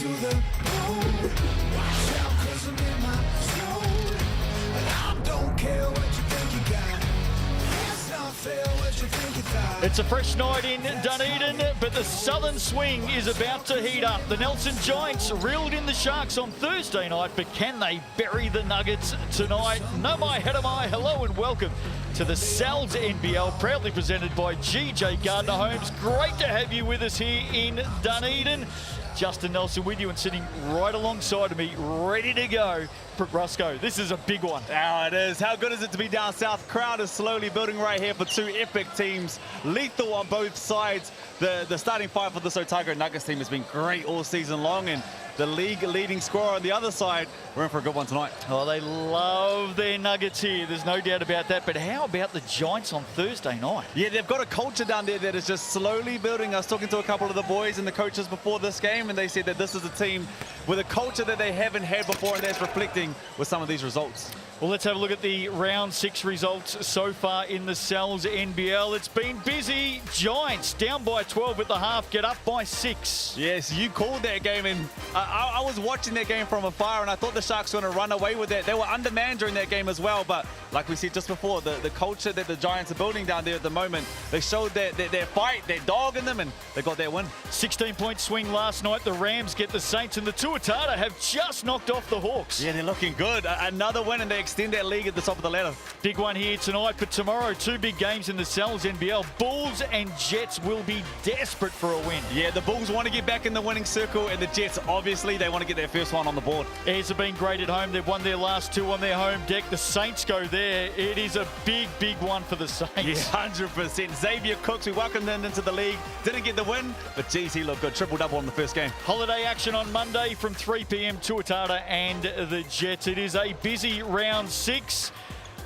to the moon. Watch out, 'cause I'm in my zone. And I don't care what you think you got. It's not fair what you think you thought. It's a fresh night in Dunedin, but the southern swing is about to heat up. The Nelson Giants reeled in the Sharks on Thursday night, but can they bury the Nuggets tonight? No mai, heda mai, hello and welcome to the NZNBL, proudly presented by GJ Gardner Homes. Great to have you with us here in Dunedin. Justin Nelson with you and sitting right alongside of me, ready to go. Roscoe, this is a big one. Oh, it is. How good is it to be down south? Crowd is slowly building right here for two epic teams. Lethal on both sides. The starting five for this Otago Nuggets team has been great all season long, and the league leading scorer on the other side, we're in for a good one tonight. Oh, they love their Nuggets here. There's no doubt about that. But how about the Giants on Thursday night? Yeah, they've got a culture down there that is just slowly building. I was talking to a couple of the boys and the coaches before this game, and they said that this is a team with a culture that they haven't had before, and that's reflecting with some of these results. Well, let's have a look at the round 6 results so far in the NZNBL. It's been busy. Giants down by 12 at the half, get up by 6. Yes, you called that game, and I was watching that game from afar, and I thought the Sharks were going to run away with that. They were undermanned during that game as well, but like we said just before, the culture that the Giants are building down there at the moment, they showed their fight, their dog in them, and they got their win. 16-point swing last night. The Rams get the Saints, and the Tuatara have just knocked off the Hawks. Yeah, they're looking good. Another win, and they extend that league at the top of the ladder. Big one here tonight, but tomorrow, 2 big games in the NZNBL. Bulls and Jets will be desperate for a win. Yeah, the Bulls want to get back in the winning circle, and the Jets, obviously, they want to get their first one on the board. Airs have been great at home. They've won their last 2 on their home deck. The Saints go there. It is a big, big one for the Saints. Yeah, 100%. Xavier Cooks, we welcomed him into the league. Didn't get the win, but geez, he looked good. Triple-double in the first game. Holiday action on Monday from 3 p.m. Tuatara and the Jets. It is a busy round 6.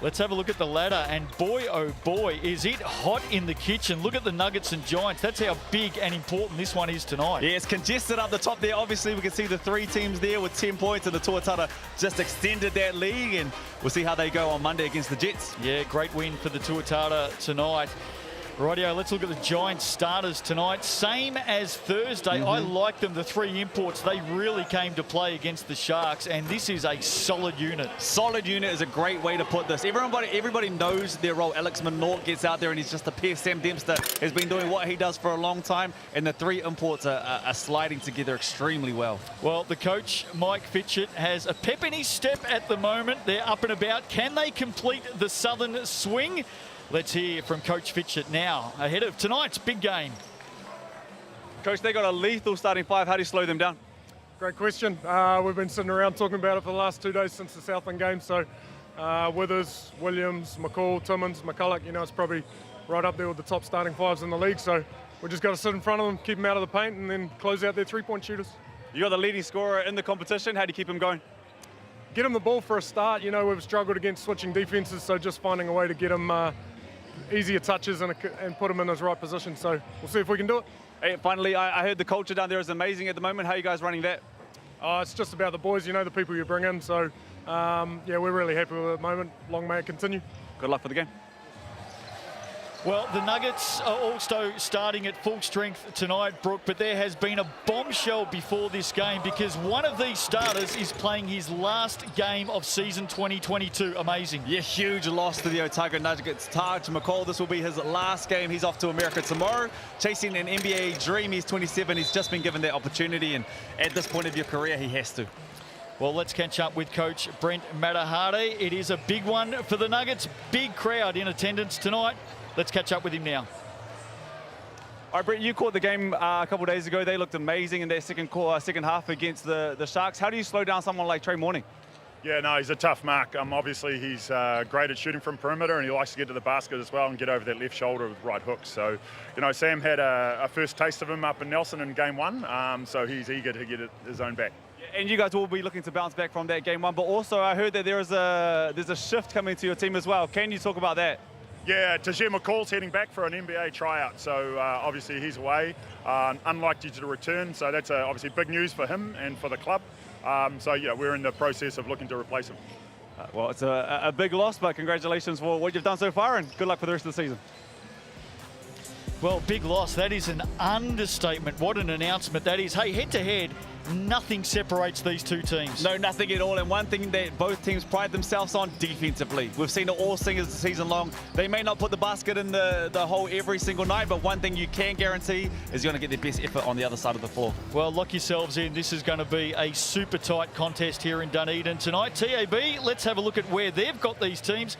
Let's have a look at the ladder, and boy, oh boy, is it hot in the kitchen. Look at the Nuggets and Giants. That's how big and important this one is tonight. Yeah, it's congested up the top there. Obviously, we can see the 3 teams there with 10 points, and the Tuatara just extended that lead, and we'll see how they go on Monday against the Jets. Yeah, great win for the Tuatara tonight. Rightio, let's look at the Giants starters tonight. Same as Thursday. I like them, the 3 imports. They really came to play against the Sharks, and this is a solid unit. Solid unit is a great way to put this. Everybody knows their role. Alex Minort gets out there, and he's just a pair. Sam Dempster has been doing what he does for a long time, and the 3 imports are sliding together extremely well. Well, the coach, Mike Fitchett, has a pep in his step at the moment. They're up and about. Can they complete the southern swing? Let's hear from Coach Fitchett now, ahead of tonight's big game. Coach, they got a lethal starting 5. How do you slow them down? Great question. We've been sitting around talking about it for the last 2 days since the Southland game. So Withers, Williams, McCall, Timmins, McCulloch, you know, it's probably right up there with the top starting 5s in the league. So we just got to sit in front of them, keep them out of the paint, and then close out their 3-point shooters. You're the leading scorer in the competition. How do you keep them going? Get them the ball for a start. You know, we've struggled against switching defenses, so just finding a way to get them easier touches and put them in his right position. So we'll see if we can do it. Hey, finally, I heard the culture down there is amazing at the moment. How are you guys running that? It's just about the boys, you know, the people you bring in. So, yeah, we're really happy with it at the moment. Long may it continue. Good luck for the game. Well, the Nuggets are also starting at full strength tonight, Brooke, but there has been a bombshell before this game because one of these starters is playing his last game of season 2022. Amazing. Yeah, huge loss to the Otago Nuggets. Taj McCall, this will be his last game. He's off to America tomorrow, chasing an NBA dream. He's 27. He's just been given that opportunity, and at this point of your career, he has to. Well, let's catch up with Coach Brent Matahade. It is a big one for the Nuggets. Big crowd in attendance tonight. Let's catch up with him now. All right, Brett, you caught the game a couple of days ago. They looked amazing in their second half against the Sharks. How do you slow down someone like Trey Morning? Yeah, no, he's a tough mark. Obviously, he's great at shooting from perimeter, and he likes to get to the basket as well and get over that left shoulder with right hooks. So, you know, Sam had a first taste of him up in Nelson in game 1, so he's eager to get his own back. And you guys will be looking to bounce back from that game 1, but also I heard that there's a shift coming to your team as well. Can you talk about that? Yeah, Tajir McCall's heading back for an NBA tryout, so obviously he's away, unlikely to return, so that's obviously big news for him and for the club. So yeah, we're in the process of looking to replace him. Well, it's a big loss, but congratulations for what you've done so far, and good luck for the rest of the season. Well, big loss. That is an understatement. What an announcement that is. Hey, head-to-head, nothing separates these two teams. No, nothing at all. And one thing that both teams pride themselves on, defensively. We've seen it all season long. They may not put the basket in the hole every single night, but one thing you can guarantee is you're going to get their best effort on the other side of the floor. Well, lock yourselves in. This is going to be a super tight contest here in Dunedin tonight. TAB, let's have a look at where they've got these teams.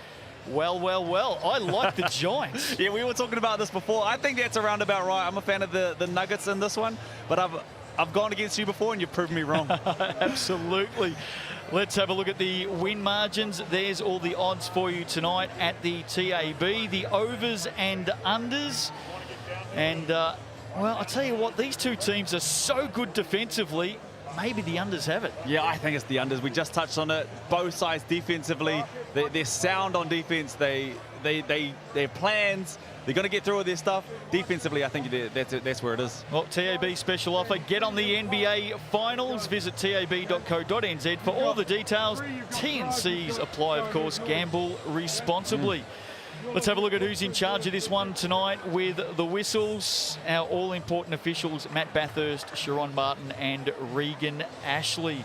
Well, well, well, I like the Giants. Yeah, we were talking about this before. I think that's around about right. I'm a fan of the Nuggets in this one, but I've gone against you before and you've proven me wrong. Absolutely. Let's have a look at the win margins. There's all the odds for you tonight at the TAB, the overs and unders. And, well, I'll tell you what, these two teams are so good defensively. Maybe the unders have it. Yeah, I think it's the unders. We just touched on it. Both sides defensively, they're sound on defense. Their plans, they're going to get through with their stuff. Defensively, I think that's where it is. Well, TAB special offer. Get on the NBA Finals. Visit tab.co.nz for all the details. T&Cs apply, of course. Gamble responsibly. Let's have a look at who's in charge of this one tonight with the whistles. Our all-important officials, Matt Bathurst, Sharon Martin and Regan Ashley.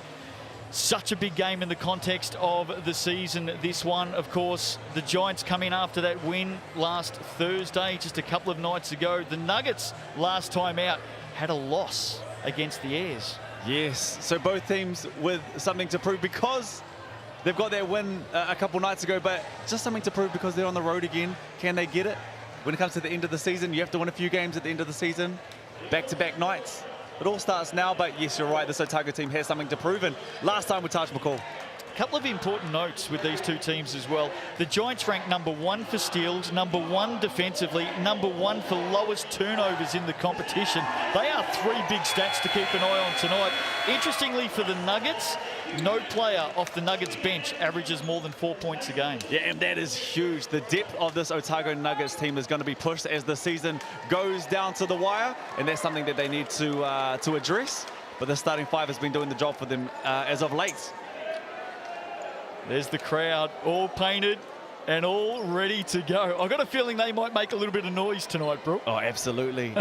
Such a big game in the context of the season. This one, of course, the Giants come in after that win last Thursday, just a couple of nights ago. The Nuggets, last time out, had a loss against the Airs. Yes, so both teams with something to prove because they've got their win a couple nights ago, but just something to prove because they're on the road again. Can they get it? When it comes to the end of the season, you have to win a few games at the end of the season. Back-to-back nights. It all starts now, but yes, you're right. This Otago team has something to prove. And last time with Taj McCall. A couple of important notes with these two teams as well. The Giants ranked #1 for steals, #1 defensively, #1 for lowest turnovers in the competition. They are three big stats to keep an eye on tonight. Interestingly for the Nuggets, no player off the Nuggets bench averages more than 4 points a game. Yeah, and that is huge. The depth of this Otago Nuggets team is going to be pushed as the season goes down to the wire, and that's something that they need to address. But the starting five has been doing the job for them as of late. There's the crowd, all painted and all ready to go. I've got a feeling they might make a little bit of noise tonight, Brooke. Oh, absolutely.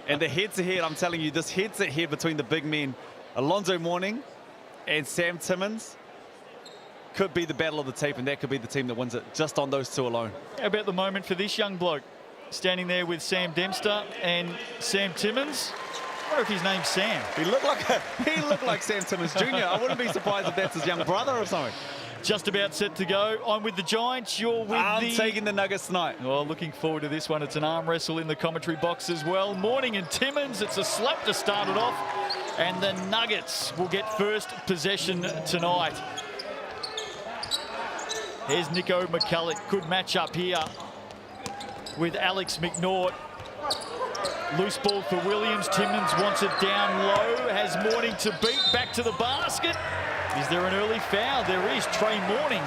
And the head-to-head, I'm telling you, this head-to-head between the big men, Alonzo Mourning and Sam Timmins, could be the battle of the tape, and that could be the team that wins it just on those two alone. How about the moment for this young bloke? Standing there with Sam Dempster and Sam Timmins. I wonder if his name's Sam. He looked like Sam Timmins Jr. I wouldn't be surprised if that's his young brother or something. Just about set to go. I'm with the Giants. You're with I'm taking the Nuggets tonight. Well, looking forward to this one. It's an arm wrestle in the commentary box as well. Mourning and Timmins. It's a slap to start it off. And the Nuggets will get first possession tonight. Here's Nico McCulloch. Good match up here with Alex McNaught. Loose ball for Williams. Timmins wants it down low. Has Mourning to beat. Back to the basket. Is there an early foul? There is. Trey Mourning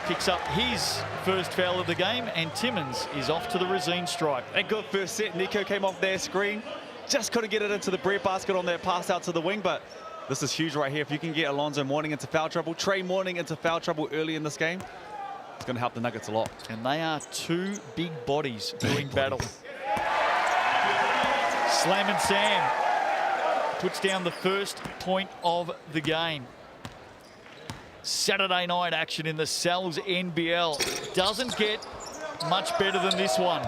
picks up his first foul of the game, and Timmins is off to the Resine stripe. A good first set. Nico came off their screen. Just couldn't get it into the breadbasket on that pass out to the wing, but this is huge right here. If you can get Alonzo Mourning into foul trouble, Trey Mourning into foul trouble early in this game, it's going to help the Nuggets a lot. And they are two big bodies doing battle. Slam and Sam puts down the first point of the game. Saturday night action in the Sal's NBL. Doesn't get much better than this one.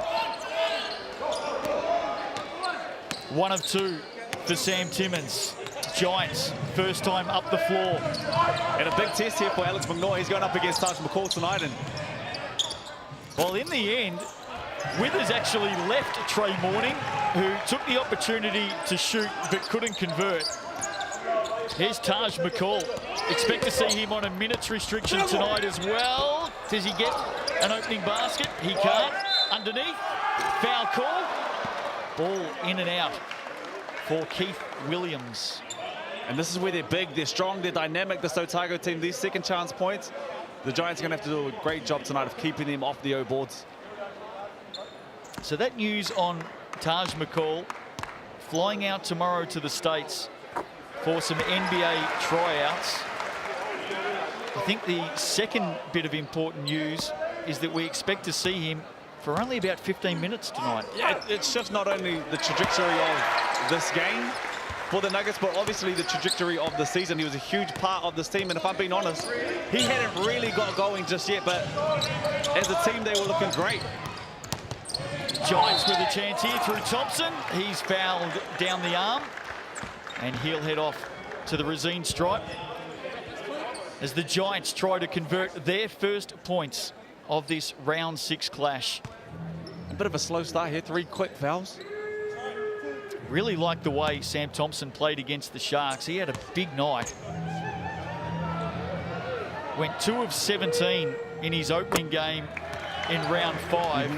1 of 2 for Sam Timmins. Giants, first time up the floor. And a big test here for Alex McNaught. He's going up against Taj McCall tonight. And well, in the end, Withers actually left Trey Mourning, who took the opportunity to shoot but couldn't convert. Here's Taj McCall. Expect to see him on a minutes restriction tonight as well. Does he get an opening basket? He can't. Underneath, foul call. Ball in and out for Keith Williams. And this is where they're big, they're strong, they're dynamic, this Otago team. These second chance points, the Giants are going to have to do a great job tonight of keeping them off the O boards. So that news on Taj McCall flying out tomorrow to the States for some NBA tryouts. I think the second bit of important news is that we expect to see him for only about 15 minutes tonight. Yeah, it's just not only the trajectory of this game for the Nuggets, but obviously the trajectory of the season. He was a huge part of this team, and if I'm being honest, he hadn't really got going just yet, but as a team, they were looking great. Giants with a chance here through Thompson. He's fouled down the arm, and he'll head off to the Resine stripe as the Giants try to convert their first points of this round 6 clash. A bit of a slow start here, 3 quick fouls. Really like the way Sam Thompson played against the Sharks. He had a big night. Went 2 of 17 in his opening game in round 5.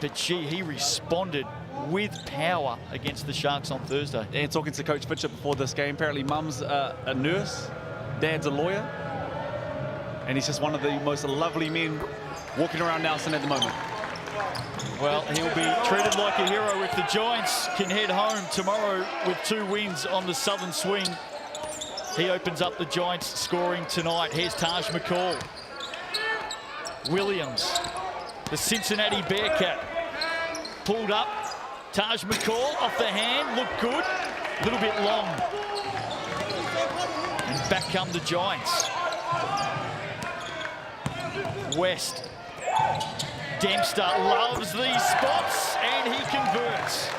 But gee, he responded with power against the Sharks on Thursday. And talking to Coach Fisher before this game, apparently mum's a nurse, dad's a lawyer, and he's just one of the most lovely men walking around Nelson at the moment. Well, he'll be treated like a hero if the Giants can head home tomorrow with 2 wins on the Southern Swing. He opens up the Giants scoring tonight. Here's Taj McCall. Williams, the Cincinnati Bearcat, pulled up. Taj McCall off the hand, looked good, a little bit long. And back come the Giants. West. Dempster loves these spots, and he converts.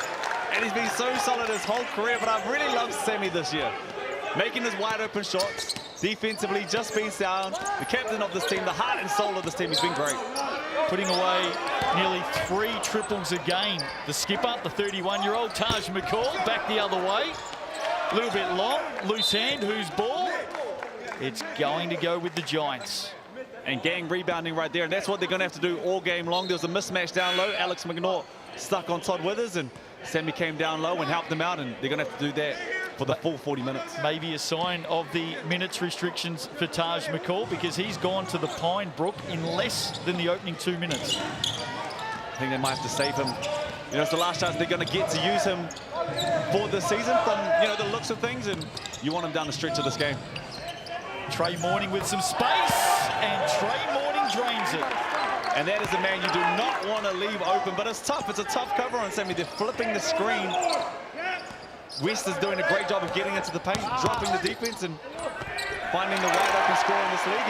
And he's been so solid his whole career, but I've really loved Sammy this year. Making his wide open shots, defensively just being sound, the captain of this team, the heart and soul of this team, he's been great. Putting away nearly 3 triples a game. The skipper, the 31-year-old Taj McCall, back the other way. A little bit long, loose hand, whose ball? It's going to go with the Giants. And gang rebounding right there, and that's what they're going to have to do all game long. There was a mismatch down low. Alex McNaught stuck on Todd Withers, and Sammy came down low and helped them out, and they're going to have to do that for the full 40 minutes. Maybe a sign of the minutes restrictions for Taj McCall, because he's gone to the Pine Brook in less than the opening 2 minutes. I think they might have to save him. You know, it's the last chance they're going to get to use him for the season from, you know, the looks of things, and you want him down the stretch of this game. Trey Morning with some space, and Trey Morning drains it. And that is a man you do not want to leave open, but it's tough. It's a tough cover on Sammy. They're flipping the screen. West is doing a great job of getting into the paint, dropping the defense, and finding the wide open score in this league.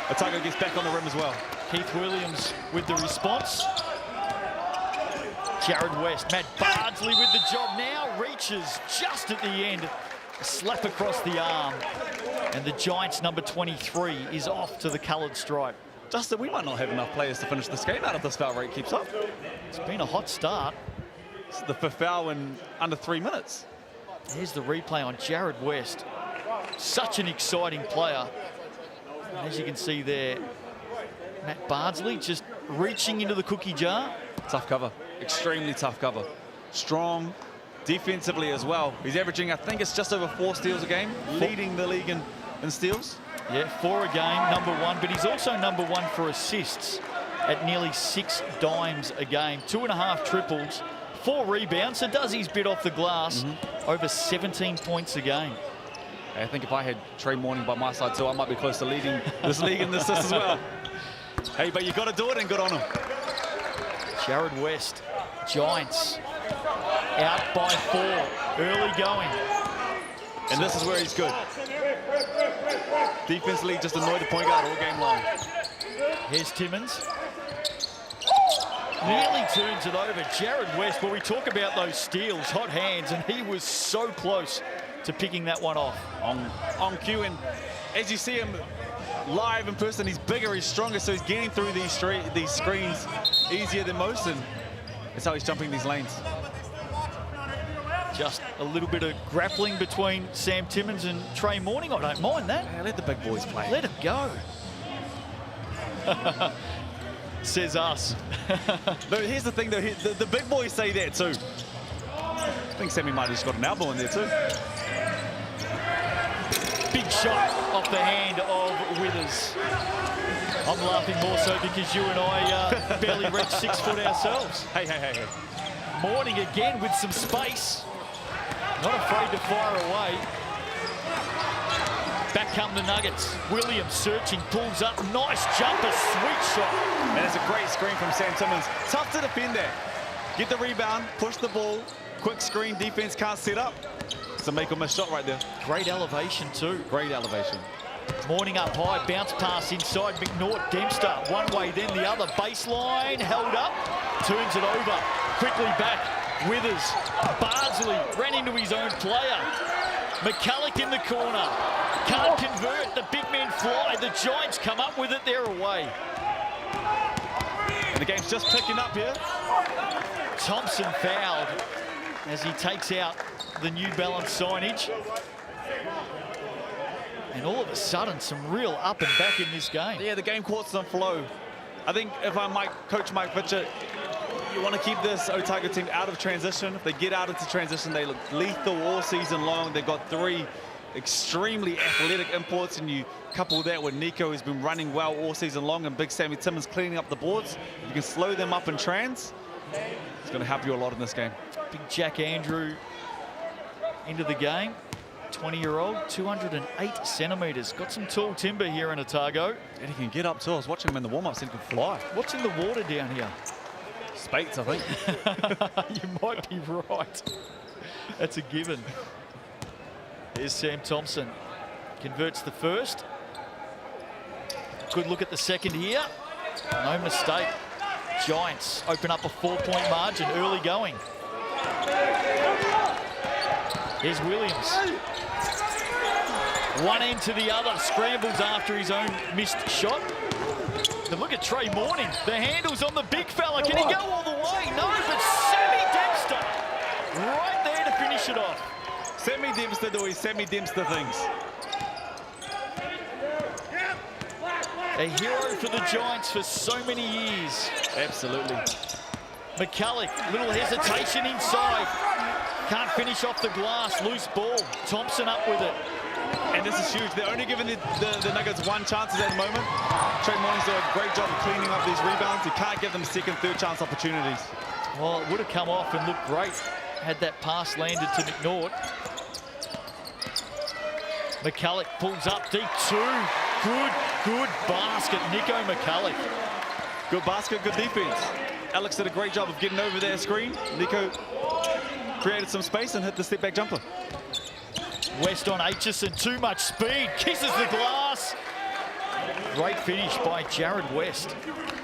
As Otago gets back on the rim as well. Keith Williams with the response. Jared West, Matt Bardsley with the job now, reaches just at the end. A slap across the arm, and the Giants' number 23 is off to the coloured stripe. Justin, we might not have enough players to finish this game out if this foul rate keeps up. It's been a hot start. It's the 5th foul in under 3 minutes. Here's the replay on Jared West. Such an exciting player. And as you can see there, Matt Bardsley just reaching into the cookie jar. Tough cover, extremely tough cover. Strong defensively as well. He's averaging, I think it's just over 4 steals a game, leading the league in steals. Yeah, 4 a game, number 1, but he's also number 1 for assists at nearly 6 dimes a game. 2.5 triples, 4 rebounds, so does his bit off the glass, over 17 points a game. I think if I had Trey Morning by my side too, I might be close to leading this league in assists as well. Hey, but you got to do it, and good on him. Jared West, Giants, out by 4, early going. And this is where he's good. Defensively, just annoyed the point guard all game long. Here's Timmins. Nearly turns it over. Jared West, well, we talk about those steals, hot hands, and he was so close to picking that one off. On cue, and as you see him live in person, he's bigger, he's stronger, so he's getting through these screens easier than most, and that's how he's jumping these lanes. Just a little bit of grappling between Sam Timmins and Trey Morning. I don't mind that. Yeah, let the big boys play. Let him go. Says us. But here's the thing, though. The big boys say that, too. I think Sammy might have just got an elbow in there, too. Big shot off the hand of Withers. I'm laughing more so because you and I barely reached 6 foot ourselves. Hey. Morning again with some space. Not afraid to fire away. Back come the Nuggets. Williams searching, pulls up. Nice jumper, sweet shot. And it's a great screen from Sam Timmins. Tough to defend that. Get the rebound, push the ball, quick screen, defense can't set up. It's a make or miss shot right there. Great elevation too. Great elevation. Morning up high, bounce pass inside McNaught, Dempster, one way then the other, baseline, held up, turns it over, quickly back, Withers, Bardsley, ran into his own player, McCulloch in the corner, can't convert, the big men fly, the Giants come up with it, they're away. And the game's just picking up here. Thompson fouled as he takes out the New Balance signage. And all of a sudden, some real up and back in this game. Yeah, the game caught some flow. I think if I'm Coach Mike Fitcher, you want to keep this Otago team out of transition. If they get out into transition, they look lethal all season long. They've got 3 extremely athletic imports, and you couple that with Nico, who's been running well all season long, and Big Sammy Timmins cleaning up the boards. You can slow them up in trans. It's going to help you a lot in this game. Big Jack Andrew into the game. 20-year-old, 208 centimetres. Got some tall timber here in Otago. And he can get up too. I was watching him in the warm-ups and he can fly. What's in the water down here? Spates, I think. You might be right. That's a given. There's Sam Thompson. Converts the first. Good look at the second here. No mistake. Giants open up a 4-point margin, early going. Here's Williams. One end to the other, scrambles after his own missed shot. And look at Trey Morning. The handle's on the big fella. Can he go all the way? No, but Sammy Dempster right there to finish it off. Sammy Dempster doing Sammy Dempster things. A hero for the Giants for so many years. Absolutely. McCulloch, little hesitation inside. Can't finish off the glass, loose ball. Thompson up with it. And this is huge. They're only giving the Nuggets 1 chances at the moment. Trey Morning's doing a great job of cleaning up these rebounds. You can't give them second, third chance opportunities. Well, it would have come off and looked great had that pass landed to McNaught. McCulloch pulls up deep 2. Good basket, Nico McCulloch. Good basket, good defense. Alex did a great job of getting over that screen. Nico created some space and hit the step back jumper. West on Aitchison, too much speed, kisses the glass. Great finish by Jared West.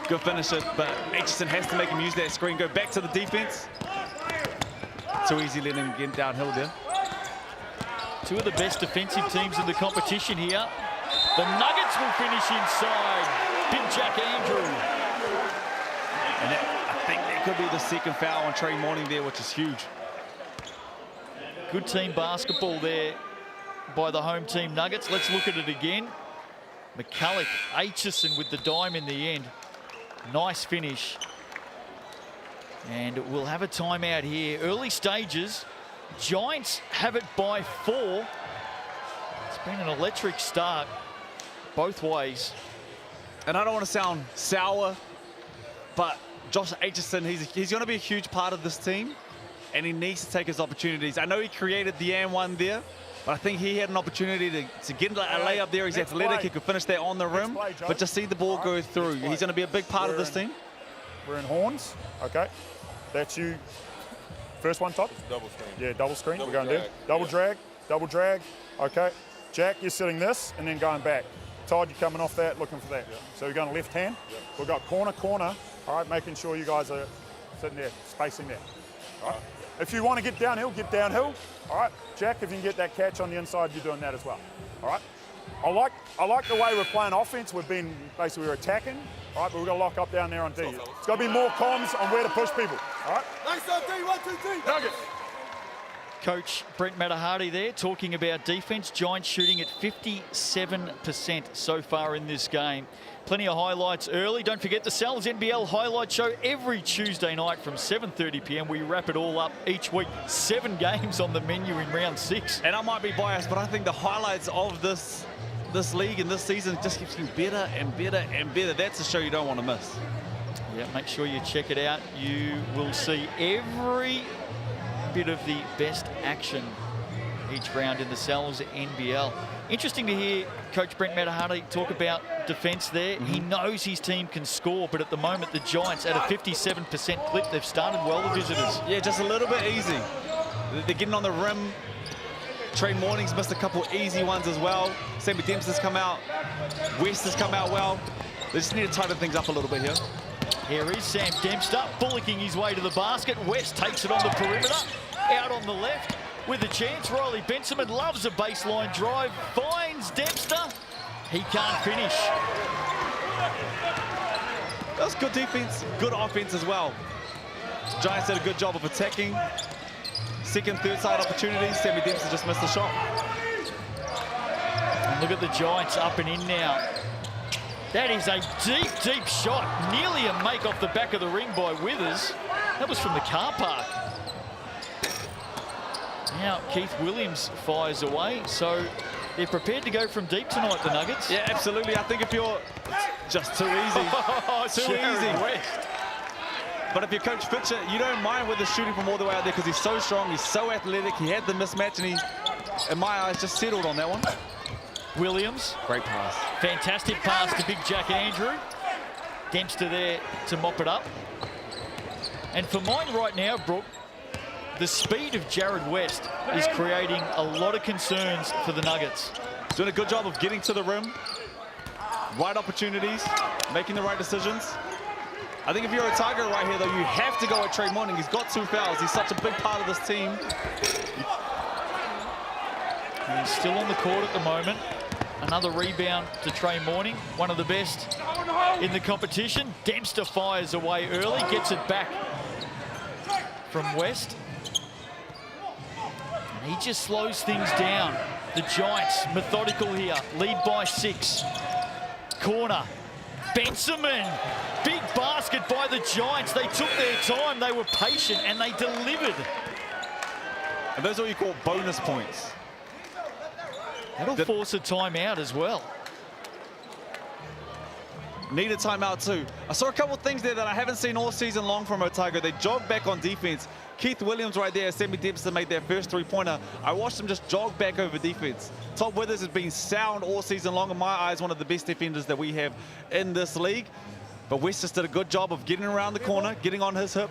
Good finisher, but Aitchison has to make him use that screen. Go back to the defense. Too easy letting him get downhill there. 2 of the best defensive teams in the competition here. The Nuggets will finish inside. Big Jack Andrew. And I think that could be the second foul on Trey Morning there, which is huge. Good team basketball there by the home team Nuggets. Let's look at it again. McCulloch, Aitchison with the dime in the end. Nice finish. And we'll have a timeout here. Early stages. Giants have it by 4. It's been an electric start both ways. And I don't want to sound sour, but Josh Aitchison, he's going to be a huge part of this team, and he needs to take his opportunities. I know he created the and one there, but I think he had an opportunity to get a layup there. He's athletic, he could finish that on the rim, but just see the ball go through. He's going to be a big part of this team. We're in horns, okay. That's you. First one, top? Double screen. Yeah, double screen. Double We're going drag. there. Double drag. Okay. Jack, you're sitting this and then going back. Todd, you're coming off that, looking for that. Yeah. So you're going left hand. Yeah. We've got corner. All right, making sure you guys are sitting there, spacing there. All right. If you want to get downhill, get downhill. All right. Jack, if you can get that catch on the inside, you're doing that as well. All right. I like the way we're playing offense. We're basically attacking. All right, but we've got to lock up down there on D. It's got to be more comms on where to push people. All right. Nice on D, 1, 2, 3. Nuggets. Coach Brent Matahardy there talking about defense. Giants shooting at 57% so far in this game. Plenty of highlights early. Don't forget the Sal's NBL highlight show every Tuesday night from 7:30 p.m. We wrap it all up each week. 7 games on the menu in round 6. And I might be biased, but I think the highlights of this league and this season just keeps getting better and better and better. That's a show you don't want to miss. Yeah, make sure you check it out. You will see every bit of the best action each round in the Sal's NBL. Interesting to hear Coach Brent Matahari talk about defence there. He knows his team can score, but at the moment the Giants at a 57% clip, they've started well, the visitors. Yeah, just a little bit easy. They're getting on the rim. Trey Morning's missed a couple easy ones as well. Sammy Dempster's come out. West has come out well. They just need to tighten things up a little bit here. Here is Sam Dempster, bullocking his way to the basket. West takes it on the perimeter, out on the left with a chance. Riley Benjamin loves a baseline drive, finds Dempster. He can't finish. That was good defense, good offense as well. Giants did a good job of attacking. Second, third side opportunities. Sammy Dempster just missed the shot. And look at the Giants up and in now. That is a deep, deep shot. Nearly a make off the back of the ring by Withers. That was from the car park. Now Keith Williams fires away. So they're prepared to go from deep tonight, the Nuggets. Yeah, absolutely. I think if you're just too easy. Too easy. West. But if you're Coach Fitcher, you don't mind Withers shooting from all the way out there because he's so strong, he's so athletic. He had the mismatch and he, in my eyes, just settled on that one. Williams. Great pass. Fantastic pass to Big Jack Andrew. Dempster there to mop it up. And for mine right now, Brooke, the speed of Jared West is creating a lot of concerns for the Nuggets. He's doing a good job of getting to the rim. Right opportunities, making the right decisions. I think if you're Otago right here, though, you have to go at Trey Morning. He's got 2 fouls. He's such a big part of this team. And he's still on the court at the moment. Another rebound to Trey Morning, one of the best in the competition. Dempster fires away early, gets it back from West. And he just slows things down. The Giants, methodical here, lead by 6. Corner, Benjamin. Big basket by the Giants. They took their time, they were patient, and they delivered. And those are what you call bonus points. That'll force a timeout as well. Need a timeout too. I saw a couple of things there that I haven't seen all season long from Otago. They jogged back on defense. Keith Williams right there, Sammy Dempster made their first 3-pointer. I watched them just jog back over defense. Top Withers has been sound all season long. In my eyes, one of the best defenders that we have in this league. But West just did a good job of getting around the corner, getting on his hip,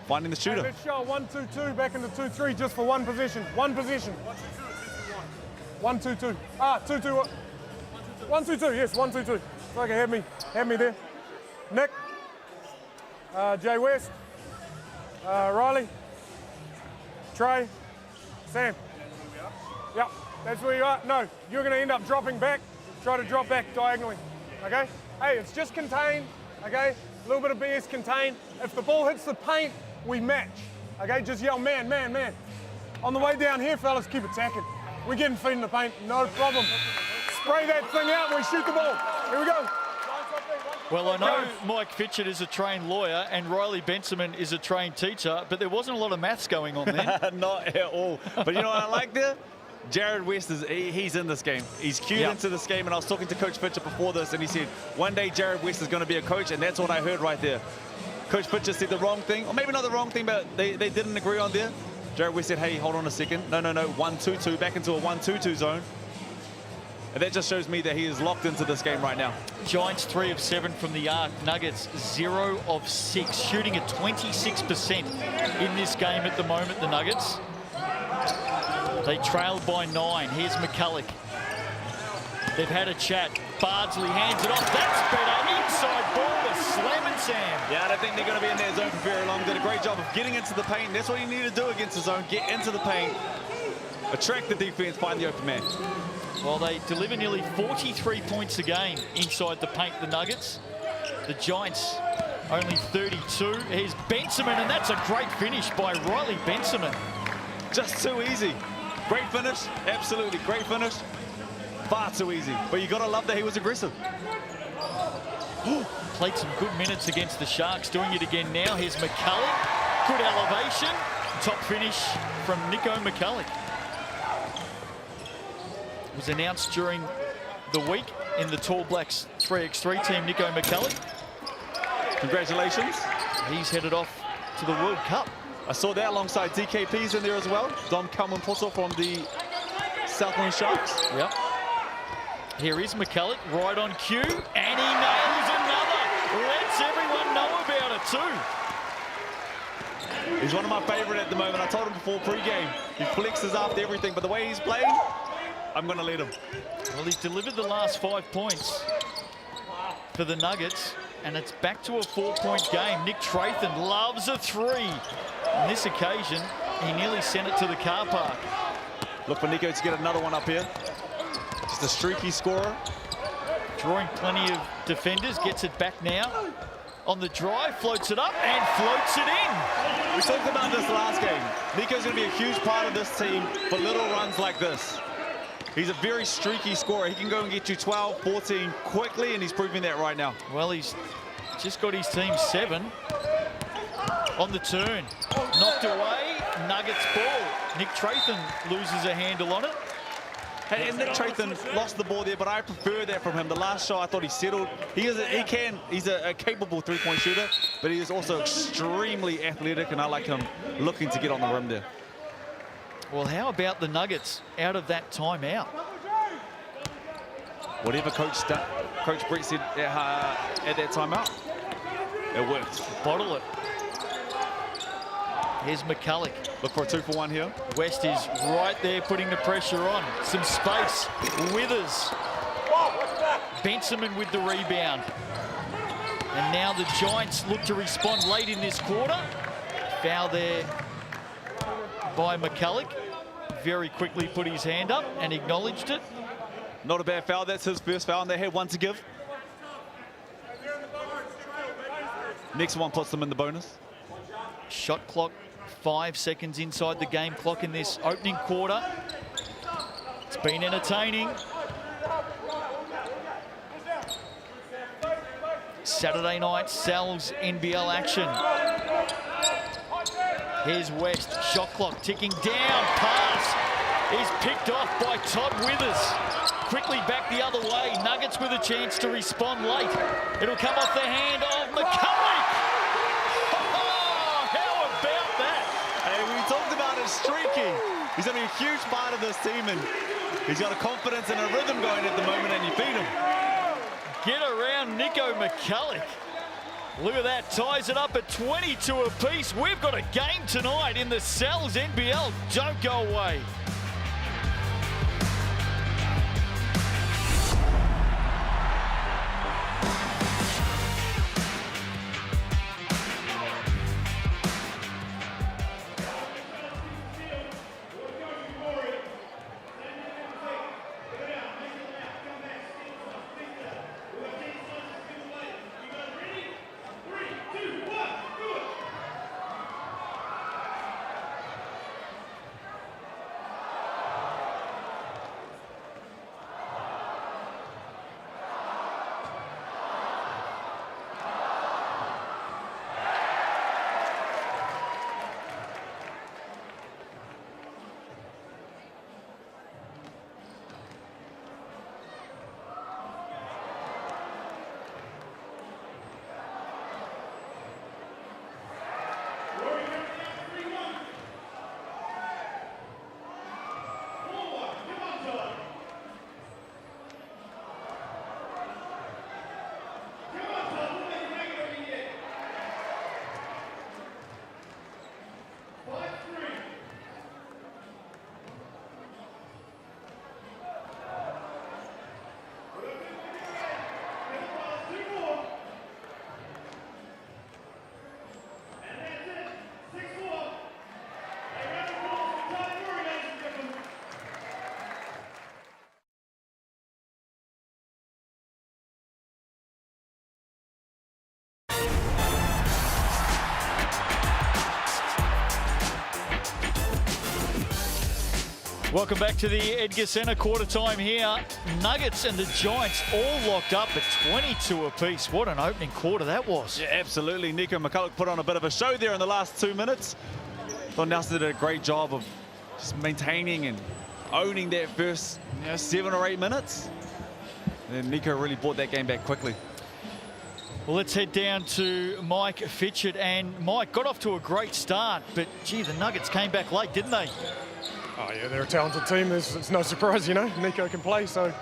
finding the shooter. Hey, let's show 1-2-2 back into 2-3 just for one position. One position. 1-2-2. 2-2. 1-2-2. Yes, 1-2-2. Okay, have me there. Nick, Jay West, Riley, Trey, Sam. Yep, that's where you are. No, you're going to end up dropping back. Try to drop back diagonally. Okay. Hey, it's just contained. Okay, a little bit of BS contained. If the ball hits the paint, we match. Okay, just yell, man, man, man. On the way down here, fellas, keep attacking. We're getting feet in the paint, no problem. Spray that thing out and we shoot the ball. Here we go. Well, I know Mike Fitchett is a trained lawyer and Riley Benjamin is a trained teacher, but there wasn't a lot of maths going on there. Not at all. But you know what I like there? Jared West, he's in this game. He's cued into this game, and I was talking to Coach Fitcher before this, and he said, one day Jared West is going to be a coach, and that's what I heard right there. Coach Fitcher said the wrong thing, or maybe not the wrong thing, but they didn't agree on there. Jared West said, hey, hold on a second. No, 1-2-2, back into a 1-2-2 zone. And that just shows me that he is locked into this game right now. Giants 3 of 7 from the arc. Nuggets 0 of 6, shooting at 26% in this game at the moment, the Nuggets. They trailed by 9. Here's McCulloch. They've had a chat. Bardsley hands it off. That's better. Inside ball with Slam and Sam. Yeah, I don't think they're going to be in their zone for very long. Did a great job of getting into the paint. That's what you need to do against the zone. Get into the paint. Attract the defense. Find the open man. Well, they deliver nearly 43 points a game inside the paint, the Nuggets. The Giants only 32. Here's Benjamin, and that's a great finish by Riley Benjamin. Just too easy. Great finish. Absolutely great finish. Far too easy. But you got to love that he was aggressive. Played some good minutes against the Sharks. Doing it again now. Here's McCulloch. Good elevation. Top finish from Nico McCulloch. It was announced during the week in the Tall Blacks 3x3 team, Nico McCulloch. Congratulations. He's headed off to the World Cup. I saw that alongside DKP's in there as well. Dom Kalman-Poso from the Southland Sharks. Yep. Here is McCulloch, right on cue, and he nails another. Lets everyone know about it too. He's one of my favorite at the moment. I told him before pre-game. He flexes after everything, but the way he's playing, I'm going to let him. Well, he's delivered the last 5 points for the Nuggets, and it's back to a 4-point game. Nick Trathan loves a 3. On this occasion, he nearly sent it to the car park. Look for Nico to get another one up here. Just a streaky scorer. Drawing plenty of defenders, gets it back now. On the drive, floats it up and floats it in. We talked about this last game. Nico's going to be a huge part of this team for little runs like this. He's a very streaky scorer. He can go and get you 12, 14 quickly, and he's proving that right now. Well, he's just got his team 7 on the turn. Knocked away, Nuggets ball. Nick Trathan loses a handle on it. Hey, and Nick Trathan lost the ball there, but I prefer that from him. The last shot, I thought he settled. He's a capable 3-point shooter, but he is also extremely athletic, and I like him looking to get on the rim there. Well, how about the Nuggets out of that timeout? Whatever Coach Brett said at that timeout, it worked. Bottle it. Here's McCulloch. Look for a 2-for-1 here. West is right there putting the pressure on. Some space. Withers. Benjamin with the rebound. And now the Giants look to respond late in this quarter. Foul there by McCulloch. Very quickly put his hand up and acknowledged it. Not a bad foul. That's his first foul, and they had one to give. Next one puts them in the bonus. Shot clock 5 seconds inside the game clock in this opening quarter. It's been entertaining. Saturday night Sal's NBL action. Here's West, shot clock ticking down, pass is picked off by Todd Withers. Quickly back the other way, Nuggets with a chance to respond late. It'll come off the hand of McCulloch. Oh, how about that? Hey, we talked about his streaking. He's going to be a huge part of this team, and he's got a confidence and a rhythm going at the moment, and you feed him. Get around Nico McCulloch. Look at that, ties it up at 22 apiece. We've got a game tonight in the Sal's NBL. Don't go away. Welcome back to the Edgar Centre quarter time here. Nuggets and the Giants all locked up at 22 apiece. What an opening quarter that was. Yeah, absolutely. Nico McCulloch put on a bit of a show there in the last 2 minutes. Thought Nelson did a great job of just maintaining and owning that first 7 or 8 minutes. And then Nico really brought that game back quickly. Well, let's head down to Mike Fitchett. And Mike got off to a great start, but gee, the Nuggets came back late, didn't they? Oh yeah, they're a talented team. It's no surprise, you know. Nico can play, so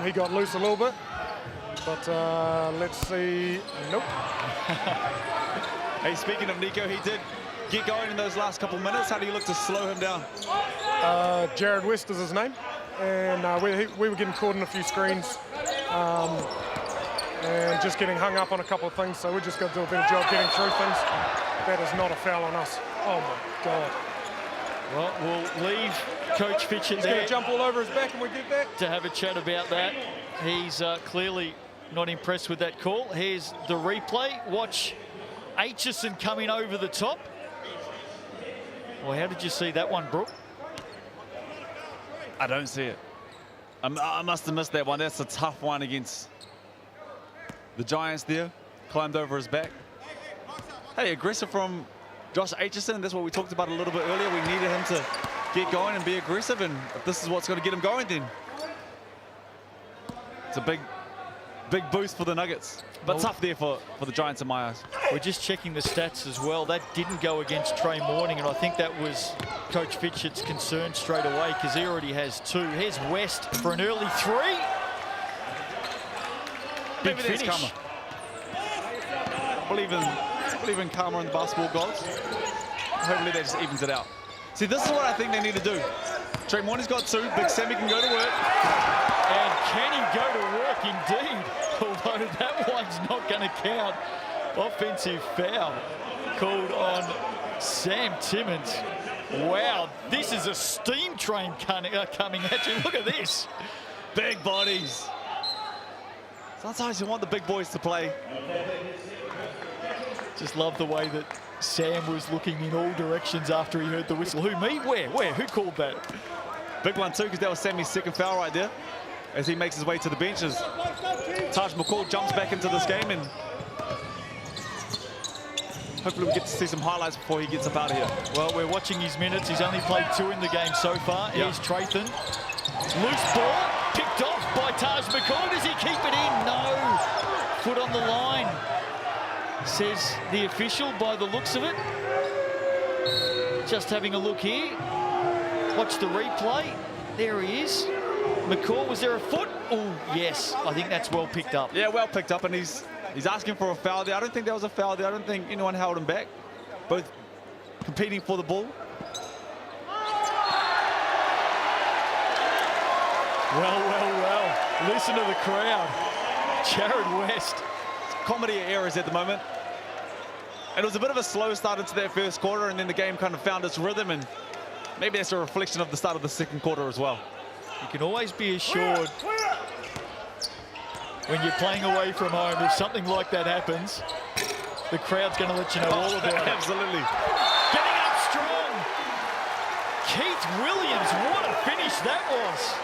he got loose a little bit. But let's see. Nope. Hey, speaking of Nico, he did get going in those last couple minutes. How do you look to slow him down? Jared West is his name, and we were getting caught in a few screens and just getting hung up on a couple of things. So we just got to do a better job getting through things. That is not a foul on us. Oh my God. Well, we'll leave Coach Fitchett He's there going to jump all over his back and we get that. to have a chat about that. He's clearly not impressed with that call. Here's the replay. Watch Aitchison coming over the top. Well, how did you see that one, Brooke? I don't see it. I must have missed that one. That's a tough one against the Giants there. Climbed over his back. Hey, aggressive from Josh Aitchison. That's what we talked about a little bit earlier. We needed him to get going and be aggressive, and if this is what's going to get him going, then it's a big boost for the Nuggets. But tough there for the Giants in my eyes. We're just checking the stats as well. That didn't go against Trey Morning, and I think that was Coach Fitchett's concern straight away because he already has 2. Here's West for an early 3. Big Maybe there's finish. karma. Believe in karma and the basketball gods. Hopefully that just evens it out. See, this is what I think they need to do. Trey Morning's got 2. Big Sammy can go to work. And can he go to work indeed? Although that one's not going to count. Offensive foul called on Sam Timmins. Wow, this is a steam train coming at you. Look at this. Big bodies. Sometimes you want the big boys to play. Just love the way that Sam was looking in all directions after he heard the whistle. Who, me? Where? Who called that? Big one too, because that was Sammy's second foul right there as he makes his way to the benches. Taj McCall jumps back into this game, and hopefully we get to see some highlights before he gets up out of here. Well, we're watching his minutes. He's only played 2 in the game so far. Yeah. Here's Trathan. Loose ball, picked off by Taj McCall. Does he keep it in? No. Foot on the line, says the official by the looks of it. Just having a look here. Watch the replay. There he is. McCall, was there a foot? Oh, yes. I think that's well picked up. Yeah, well picked up, and he's asking for a foul there. I don't think there was a foul there. I don't think anyone held him back. Both competing for the ball. Well. Listen to the crowd. Jared West. Comedy of errors at the moment. And it was a bit of a slow start into that first quarter, and then the game kind of found its rhythm, and maybe that's a reflection of the start of the second quarter as well. You can always be assured when you're playing away from home, if something like that happens, the crowd's going to let you know all about it. Absolutely. Getting up strong. Keith Williams, what a finish that was.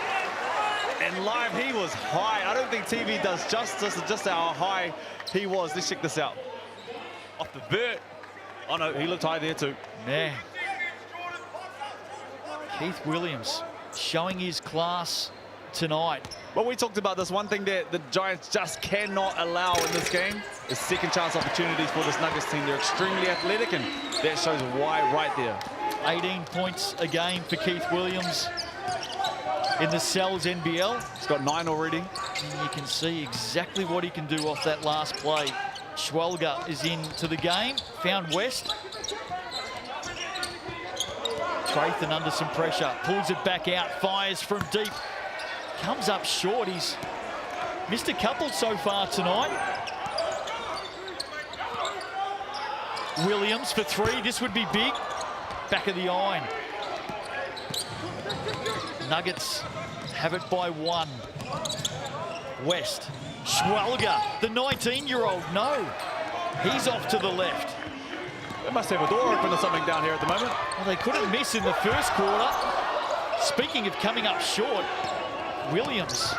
And live, he was high. I don't think TV does justice to just how high he was. Let's check this out. Off the vert. Oh no, he looked high there too. Man. Keith Williams showing his class tonight. Well, we talked about this. One thing that the Giants just cannot allow in this game is second chance opportunities for this Nuggets team. They're extremely athletic, and that shows why right there. 18 points a game for Keith Williams in the Cells NBL. He's got 9 already. And you can see exactly what he can do off that last play. Schwelger is into the game, found West. Trathan under some pressure, pulls it back out, fires from deep. Comes up short. He's missed a couple so far tonight. Williams for 3. This would be big. Back of the iron. Nuggets have it by 1. West. Schwelger, the 19-year-old. No. He's off to the left. They must have a door open or something down here at the moment. Well, they couldn't miss in the first quarter. Speaking of coming up short, Williams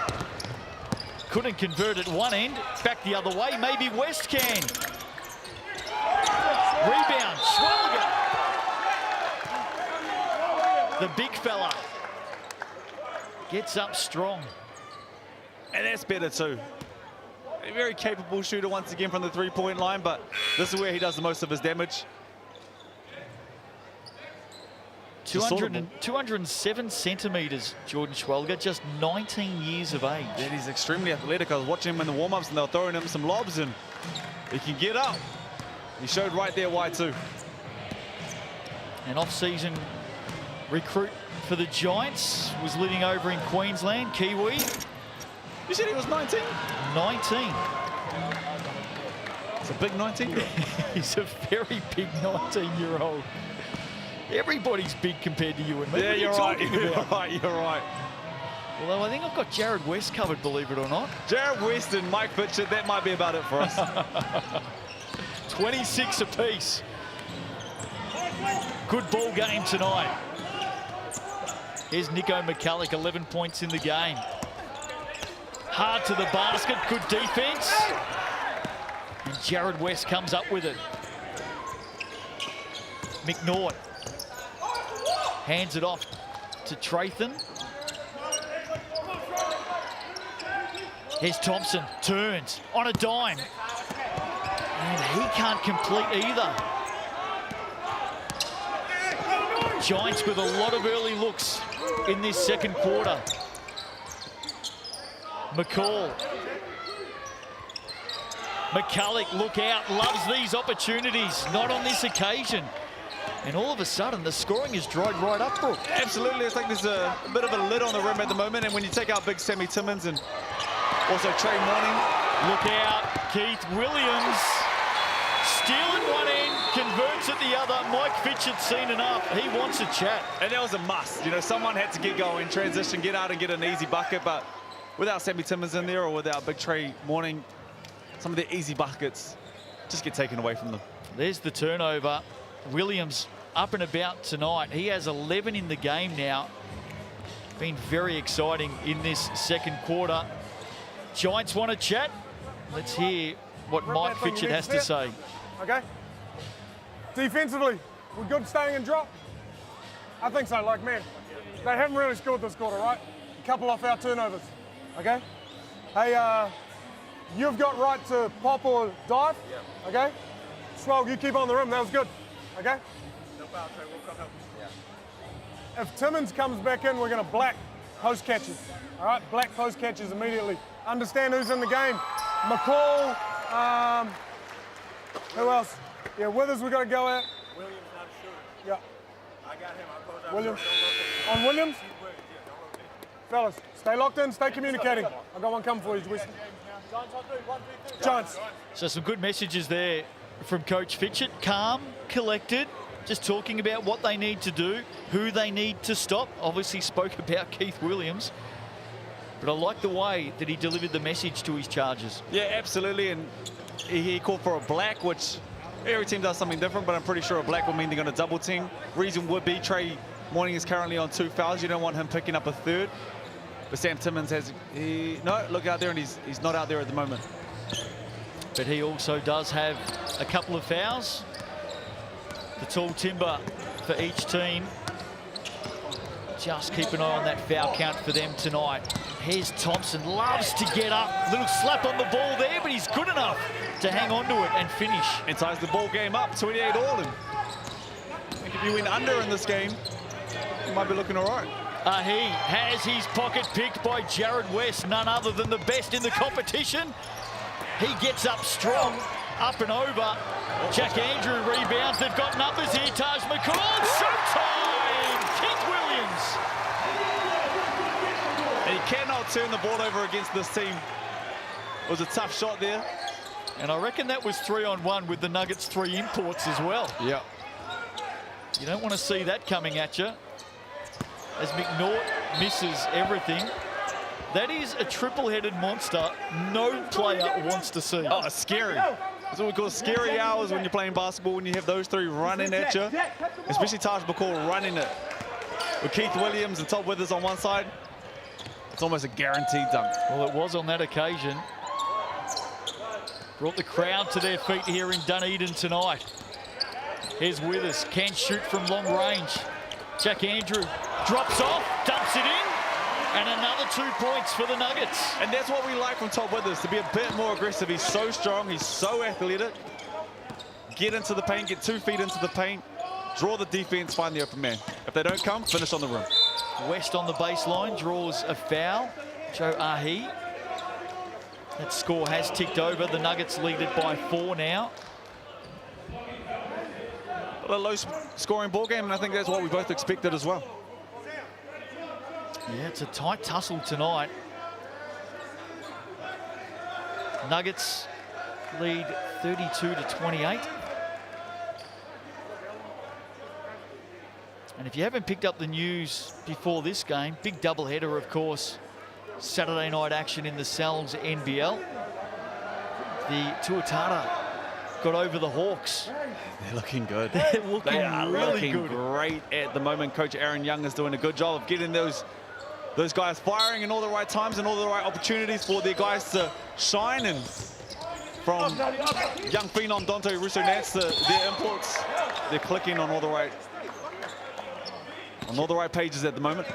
couldn't convert at one end. Back the other way. Maybe West can. Rebound. Schwelger. The big fella gets up strong. And that's better too. A very capable shooter once again from the three-point line, but this is where he does the most of his damage. 207 centimetres, Jordan Schwelger, just 19 years of age. Yeah, he's extremely athletic. I was watching him in the warm-ups and they were throwing him some lobs and he can get up. He showed right there why too. An off-season recruit for the Giants, was living over in Queensland, Kiwi. You said he was 19? 19. It's a big 19-year-old. He's a very big 19-year-old. Everybody's big compared to you and me. Yeah, you're right. You're right. Although I think I've got Jared West covered, believe it or not. Jared West and Mike Fitchett, that might be about it for us. 26 apiece. Good ball game tonight. Here's Nico McCulloch, 11 points in the game. Hard to the basket, good defense. And Jared West comes up with it. McNaught hands it off to Trathan. Here's Thompson, turns on a dime. And he can't complete either. Giants with a lot of early looks in this second quarter. McCall. McCulloch, look out, loves these opportunities. Not on this occasion. And all of a sudden, the scoring has dried right up, Brooke. Absolutely. I think there's a bit of a lid on the rim at the moment. And when you take out big Sammy Timmins and also Trey Morning. Look out, Keith Williams. Stealing one end, converts at the other. Mike Fitchett's seen enough. He wants a chat. And that was a must. You know, someone had to get going, transition, get out and get an easy bucket. But without Sammy Timmins in there or without big Trey Morning, some of the easy buckets just get taken away from them. There's the turnover. Williams up and about tonight. He has 11 in the game now. Been very exciting in this second quarter. Giants want to chat. Let's hear what Mike Fitchett has to say. Okay. Defensively, we're good staying in drop. I think so. Like, man, they haven't really scored this quarter, right? A couple off our turnovers. Okay. Hey, you've got right to pop or dive. Yeah. Okay. Swell, you keep on the rim. That was good. Okay. No foul, Trey. We'll come help you. Yeah. If Timmins comes back in, we're going to black post catches. All right, black post catches immediately. Understand who's in the game. McCall. Who else? Yeah, Withers we got to go at. Williams not a shooter. Yeah. I got him. I close out. Williams. Don't On Williams? rotate. Yeah, don't rotate. Fellas, stay locked in, stay communicating. I got one coming for you, Weston. Giants. So some good messages there from Coach Fitchett. Calm, collected, just talking about what they need to do, who they need to stop. Obviously spoke about Keith Williams. But I like the way that he delivered the message to his Chargers. Yeah, absolutely. And he called for a black, which every team does something different, but I'm pretty sure a black will mean they're going to double team. Reason would be Trey Morning is currently on 2 fouls. You don't want him picking up a third. But Sam Timmins has, no, look out there, and he's not out there at the moment. But he also does have a couple of fouls. The tall timber for each team. Just keep an eye on that foul count for them tonight. Here's Thompson, loves to get up. Little slap on the ball there, but he's good enough to hang on to it and finish. And ties the ball game up, 28 all. And I think if you win under in this game, you might be looking all right. He has his pocket picked by Jared West, none other than the best in the competition. He gets up strong, up and over. Jack Andrew rebounds. They've got numbers here. Taj McCall, showtime! Keith Williams. And he cannot turn the ball over against this team. It was a tough shot there. And I reckon that was 3-on-1 with the Nuggets 3 imports as well. Yeah. You don't want to see that coming at you. As McNaught misses everything. That is a triple-headed monster no player wants to see. Oh, it's scary. That's what we call scary hours when you're playing basketball, when you have those three running at you. Especially Taj McCall running it. With Keith Williams and Todd Withers on one side, it's almost a guaranteed dunk. Well, it was on that occasion. Brought the crowd to their feet here in Dunedin tonight. Here's Withers, can shoot from long range. Jack Andrew drops off, dumps it in, and another 2 points for the Nuggets. And that's what we like from Todd Withers, to be a bit more aggressive. He's so strong, he's so athletic. Get into the paint, get 2 feet into the paint, Draw the defense, find the open man. If they don't come, finish on the rim. West on the baseline draws a foul. Joe Ahi. That score has ticked over. The Nuggets lead it by 4 now. A low-scoring ball game, and I think that's what we both expected as well. Yeah, it's a tight tussle tonight. Nuggets lead 32-28. And if you haven't picked up the news before this game, big doubleheader, of course. Saturday night action in the NZNBL. The Tuatara got over the Hawks. They're looking good. They're looking really looking good. Great at the moment. Coach Aaron Young is doing a good job of getting those guys firing in all the right times and all the right opportunities for their guys to shine. And from young phenom Dante Russo-Nance, their imports, they're clicking on all the right pages at the moment.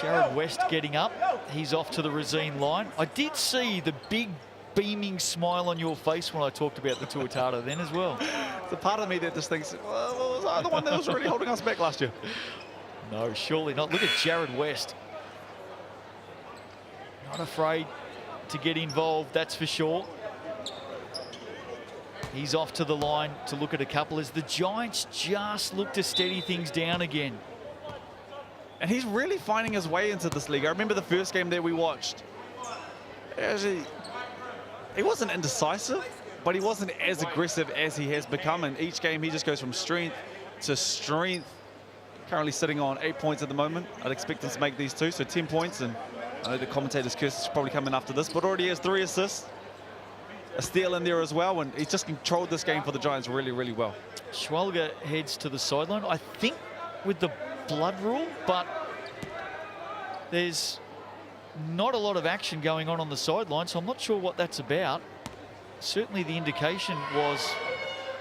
Jared West getting up. He's off to the Racine line. I did see the big beaming smile on your face when I talked about the Tuatara then as well. The part of me that just thinks, well, was I the one that was really holding us back last year? No, surely not. Look at Jared West. Not afraid to get involved, that's for sure. He's off to the line to look at a couple as the Giants just look to steady things down again. And he's really finding his way into this league. I remember the first game that we watched. Actually, he wasn't indecisive, but he wasn't as aggressive as he has become. And each game, he just goes from strength to strength. Currently sitting on 8 points at the moment. I'd expect him to make these 2, so 10 points. And I know the commentator's curse is probably coming after this, but already has 3 assists. A steal in there as well, and he's just controlled this game for the Giants really, really well. Schwalger heads to the sideline, I think with the blood rule, but there's not a lot of action going on the sideline, so I'm not sure what that's about. Certainly the indication was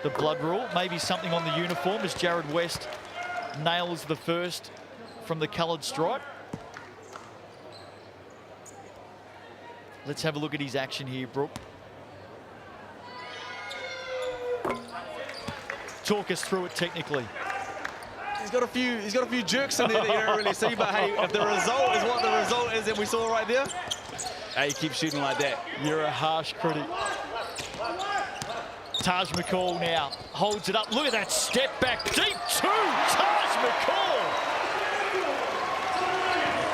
the blood rule, maybe something on the uniform as Jared West nails the first from the coloured stripe. Let's have a look at his action here, Brooke. Talk us through it technically. He's got a few jerks in there that you don't really see, but hey, if the result is what the result is that we saw right there, hey, you keep shooting like that. You're a harsh critic. Taj McCall now holds it up. Look at that step back deep two. Taj McCall.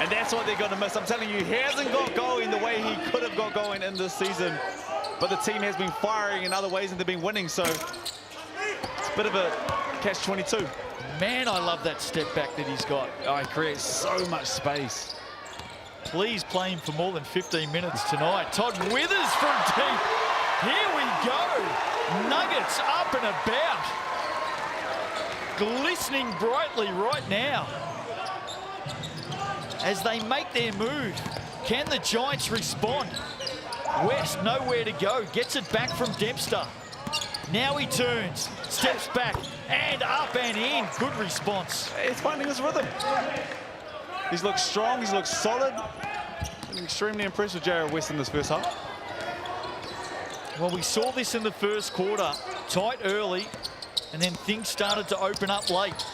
And that's what they're going to miss. I'm telling you, he hasn't got going the way he could have got going in this season, but the team has been firing in other ways and they've been winning, so it's a bit of a catch-22. Man, I love that step back that he's got. Oh, he creates so much space. Please play him for more than 15 minutes tonight. Todd Withers from deep. Here we go. Nuggets up and about. Glistening brightly right now. As they make their move, can the Giants respond? West nowhere to go. Gets it back from Dempster. Now he turns, steps back, and up and in. Good response. He's finding his rhythm. He's looked strong, he's looked solid. I'm extremely impressed with Jared West in this first half. Well, we saw this in the first quarter. Tight early, and then things started to open up late.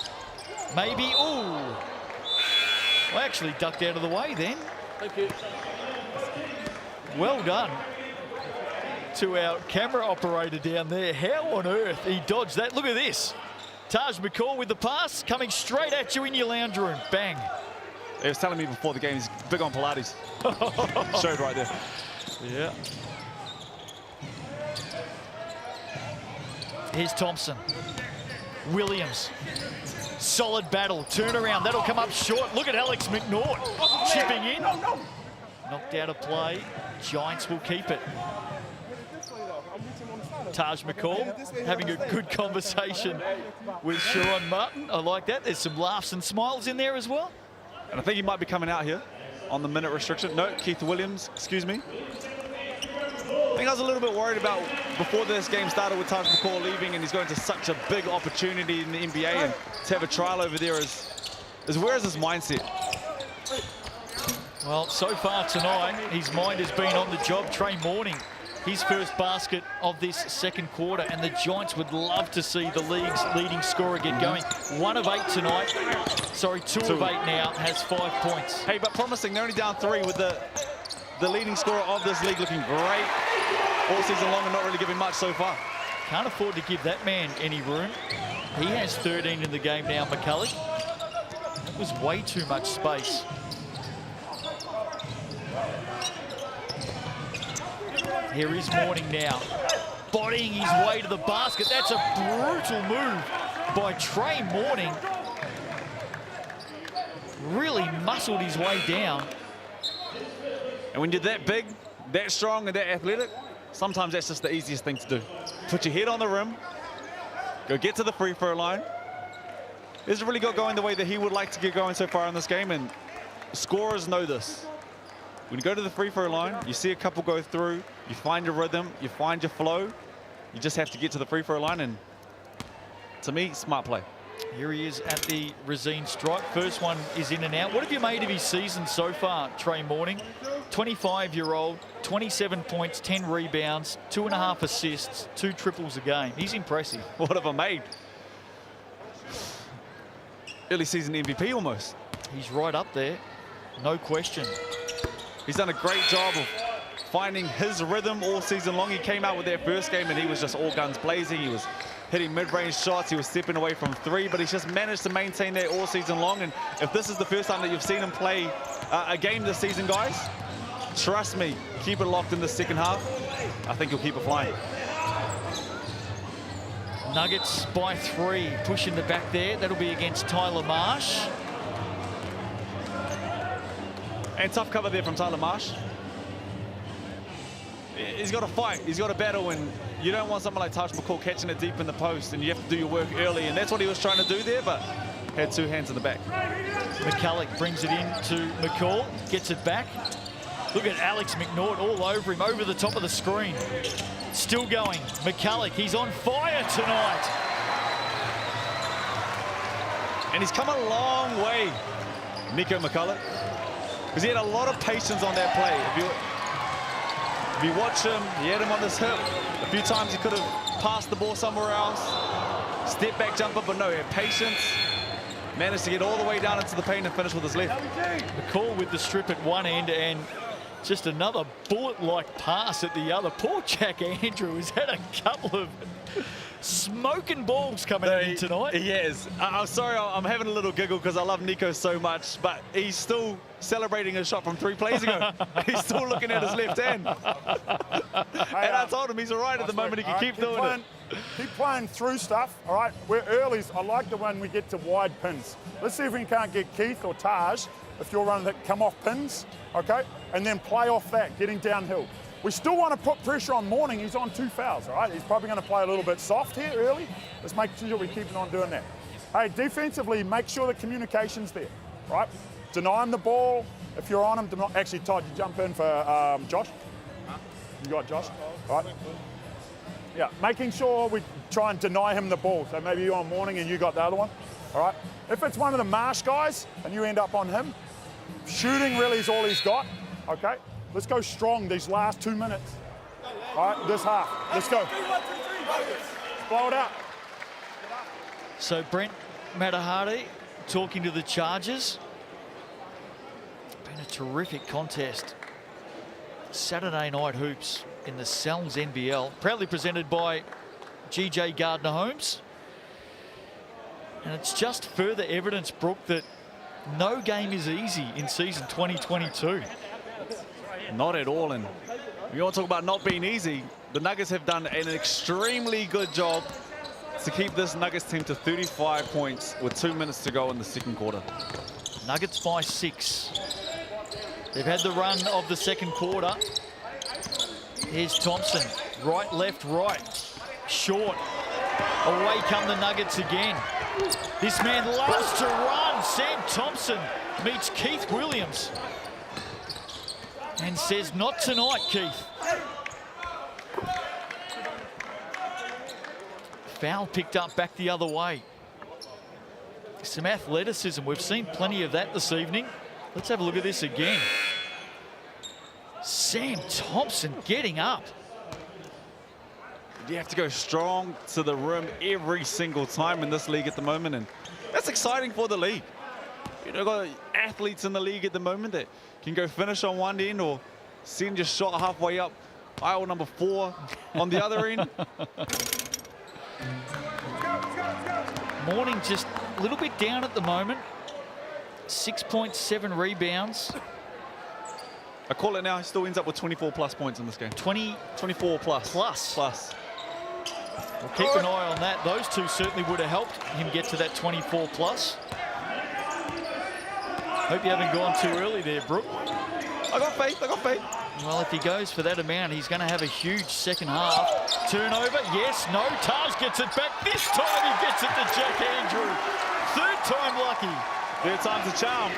Maybe, ooh. Well, actually ducked out of the way then. Thank you. Well done to our camera operator down there. How on earth he dodged that? Look at this. Taj McCall with the pass coming straight at you in your lounge room. Bang. He was telling me before the game he's big on Pilates. Showed right there. Yeah. Here's Thompson. Williams. Solid battle. Turnaround. That'll come up short. Look at Alex McNaught chipping in. Knocked out of play. Giants will keep it. Taj McCall having a good conversation with Sharon Martin. I like that. There's some laughs and smiles in there as well. And I think he might be coming out here on the minute restriction. No, Keith Williams, excuse me. I think I was a little bit worried about before this game started with Taj McCall leaving and he's going to such a big opportunity in the NBA and to have a trial over there is where is his mindset? Well, so far tonight, his mind has been on the job. Trey Morning his first basket of this second quarter, and the Giants would love to see the league's leading scorer get going. 1 of 8 tonight. Sorry, 2 of 8 now, has 5 points. Hey, but promising. They're only down 3 with the leading scorer of this league looking great all season long and not really giving much so far. Can't afford to give that man any room. He has 13 in the game now, McCulloch. That was way too much space. Here is Mourning now, bodying his way to the basket. That's a brutal move by Trey Mourning. Really muscled his way down. And when you're that big, that strong, and that athletic, sometimes that's just the easiest thing to do. Put your head on the rim, go get to the free throw line. He hasn't really got going the way that he would like to get going so far in this game, and scorers know this. When you go to the free throw line, you see a couple go through, you find your rhythm, you find your flow. You just have to get to the free throw line, and to me, smart play. Here he is at the Resine stripe. First one is in and out. What have you made of his season so far, Trey Mourning? 25-year-old, 27 points, 10 rebounds, 2.5 assists, 2 triples a game. He's impressive. What have I made? Early season MVP almost. He's right up there, no question. He's done a great job of finding his rhythm all season long. He came out with that first game and he was just all guns blazing. He was hitting mid-range shots. He was stepping away from 3, but he's just managed to maintain that all season long. And if this is the first time that you've seen him play a game this season, guys, trust me, keep it locked in the second half. I think he'll keep it flying. Nuggets by 3, pushing the back there. That'll be against Tyler Marsh. And tough cover there from Tyler Marsh. He's got to fight, he's got to battle, and you don't want someone like Taj McCall catching it deep in the post, and you have to do your work early, and that's what he was trying to do there, but had 2 hands in the back. McCulloch brings it in to McCall, gets it back. Look at Alex McNaught all over him, over the top of the screen. Still going, McCulloch, he's on fire tonight. And he's come a long way, Nico McCulloch, because he had a lot of patience on that play. If you watch him, he had him on this hip. A few times he could have passed the ball somewhere else. Step back jumper, but no, he had patience. Managed to get all the way down into the paint and finish with his left. McCall with the strip at one end and just another bullet-like pass at the other. Poor Jack Andrew has had a couple of smoking balls coming in tonight. He is. I'm sorry, I'm having a little giggle because I love Nico so much, but he's still celebrating a shot from 3 plays ago. He's still looking at his left hand. And I told him he's all right at the moment. He can keep doing it. Keep playing through stuff, all right? We're early. I like the one we get to wide pins. Let's see if we can't get Keith or Taj, if you're running that, come off pins, okay? And then play off that, getting downhill. We still want to put pressure on Mourning. He's on 2 fouls, all right? He's probably going to play a little bit soft here early. Let's make sure we keep on doing that. Hey, defensively, make sure the communication's there, right? Deny him the ball. If you're on him, actually, Todd, you jump in for Josh. You got Josh, all right? Yeah, making sure we try and deny him the ball. So maybe you're on Mourning and you got the other one, all right? If it's one of the Marsh guys and you end up on him, shooting really is all he's got, okay? Let's go strong these last 2 minutes. All right, this half. Let's go. Blow it out. So Brent Matahari talking to the Chargers. Been a terrific contest. Saturday night hoops in the NZNBL, proudly presented by GJ Gardner Homes. And it's just further evidence, Brooke, that no game is easy in season 2022. Not at all. And you want to talk about not being easy, the Nuggets have done an extremely good job to keep this Nuggets team to 35 points with 2 minutes to go in the second quarter. Nuggets by 6. They've had the run of the second quarter. Here's Thompson, right, left, right, short. Away come the Nuggets again. This man loves to run. Sam Thompson meets Keith Williams and says, not tonight, Keith. Foul picked up back the other way. Some athleticism. We've seen plenty of that this evening. Let's have a look at this again. Sam Thompson getting up. You have to go strong to the rim every single time in this league at the moment, and that's exciting for the league. You know, got athletes in the league at the moment that can go finish on one end or send your shot halfway up aisle number 4 on the other end. Morning just a little bit down at the moment. 6.7 rebounds. I call it now, he still ends up with 24 plus points in this game. 24 plus. Plus. We'll keep an eye on that. Those two certainly would have helped him get to that 24 plus. Hope you haven't gone too early there, Brooke. I got faith. Well, if he goes for that amount, he's going to have a huge second half. Turnover, yes, no. Taj gets it back. This time he gets it to Jack Andrew. Third time lucky. Third time's a charm.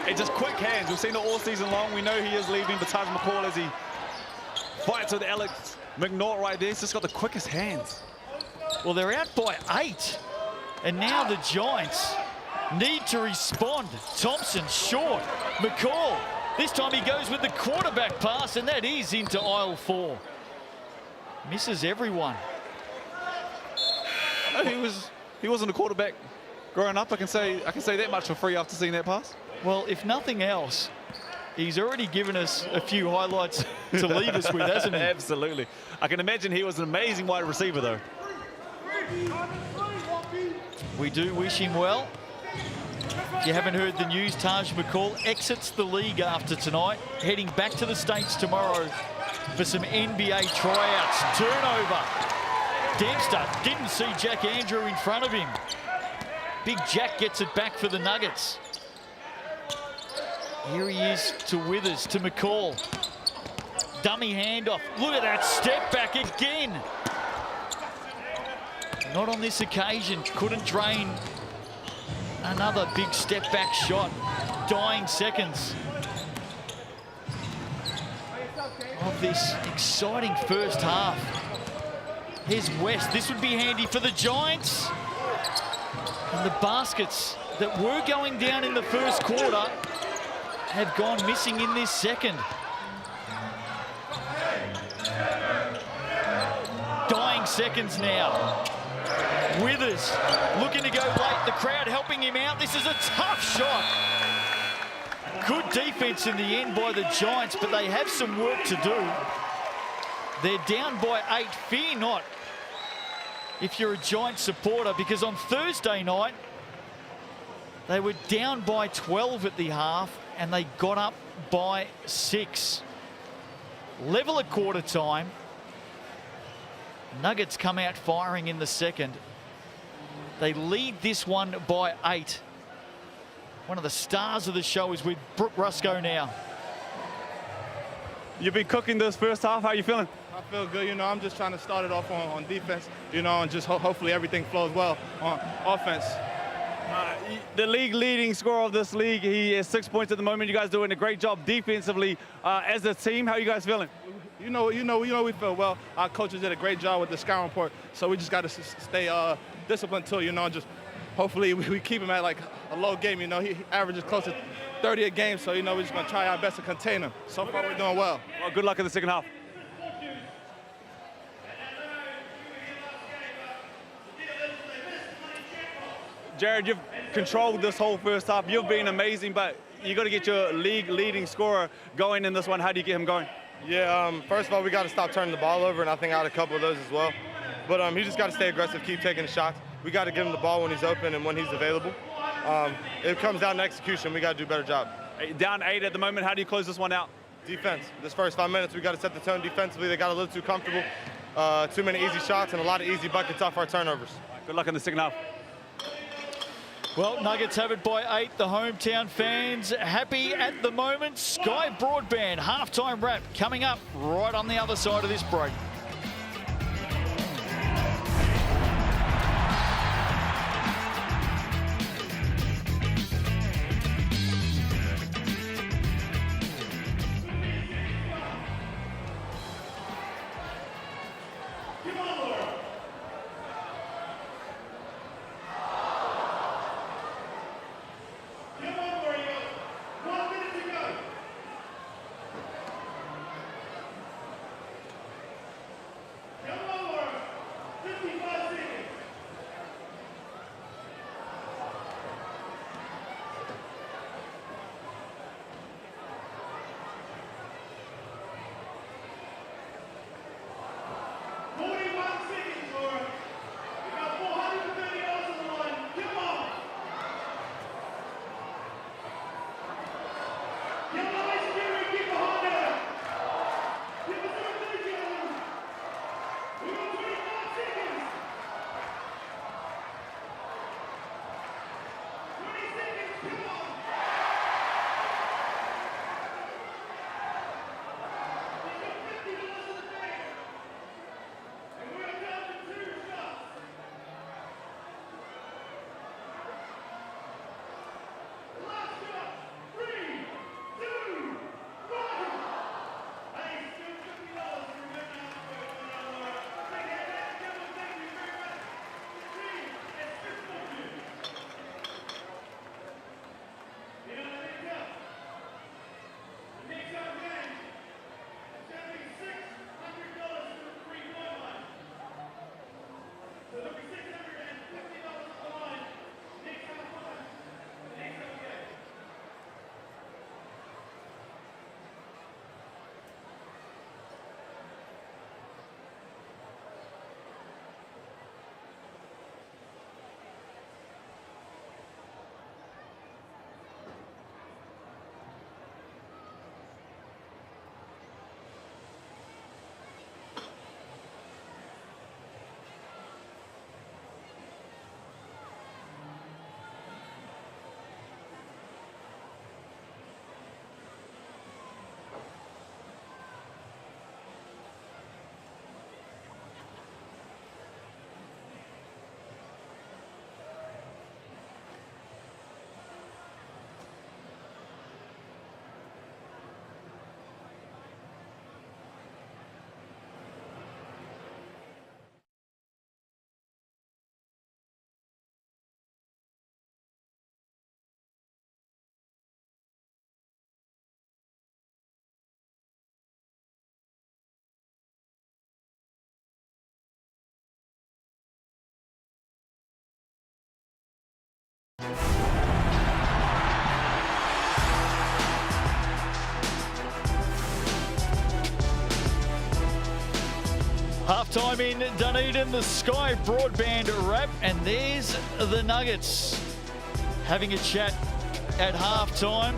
It's just quick hands. We've seen it all season long. We know he is leaving, but Taj McCall, as he fights with Alex McNaught right there, he's just got the quickest hands. Well, they're out by 8. And now the Giants need to respond. Thompson short. McCall. This time he goes with the quarterback pass, and that is into aisle 4. Misses everyone. He wasn't a quarterback growing up. I can say that much for free after seeing that pass. Well, if nothing else, he's already given us a few highlights to leave us with, hasn't he? Absolutely. I can imagine he was an amazing wide receiver, though. We do wish him well. If you haven't heard the news, Taj McCall exits the league after tonight, heading back to the States tomorrow for some NBA tryouts. Turnover. Dempster didn't see Jack Andrew in front of him. Big Jack gets it back for the Nuggets. Here he is to Withers, to McCall. Dummy handoff. Look at that step back again. Not on this occasion. Couldn't drain another big step back shot. Dying seconds of this exciting first half. Here's West. This would be handy for the Giants. And the baskets that were going down in the first quarter have gone missing in this second. Dying seconds now. Withers looking to go late. The crowd helping him out. This is a tough shot. Good defense in the end by the Giants, but they have some work to do. They're down by 8. Fear not if you're a Giants supporter, because on Thursday night, they were down by 12 at the half, and they got up by 6. Level at quarter time. Nuggets come out firing in the second. They lead this one by 8. One of the stars of the show is with Brooke Rusco now. You've been cooking this first half. How are you feeling? I feel good. You know, I'm just trying to start it off on defense, you know, and just hopefully everything flows well on offense. The league leading scorer of this league, he has 6 points at the moment. You guys doing a great job defensively as a team. How are you guys feeling? You know, we feel well. Our coaches did a great job with the scouting report, so we just got to stay disciplined too, you know, and just hopefully we keep him at like a low game. You know, he averages close to 30 a game, so, you know, we're just going to try our best to contain him. So far, we're doing well. Well, good luck in the second half. Jared, you've controlled this whole first half. You've been amazing, but you got to get your league leading scorer going in this one. How do you get him going? Yeah, first of all, we got to stop turning the ball over, and I think I had a couple of those as well. But he just got to stay aggressive, keep taking the shots. We got to give him the ball when he's open and when he's available. It comes down to execution. We got to do a better job. Down 8 at the moment. How do you close this one out? Defense. This first 5 minutes, we got to set the tone defensively. They got a little too comfortable. Too many easy shots and a lot of easy buckets off our turnovers. Good luck in the second half. Well, Nuggets have it by 8. The hometown fans happy at the moment. Sky Broadband halftime wrap coming up right on the other side of this break. halftime in Dunedin, the Sky Broadband wrap, and there's the Nuggets having a chat at halftime.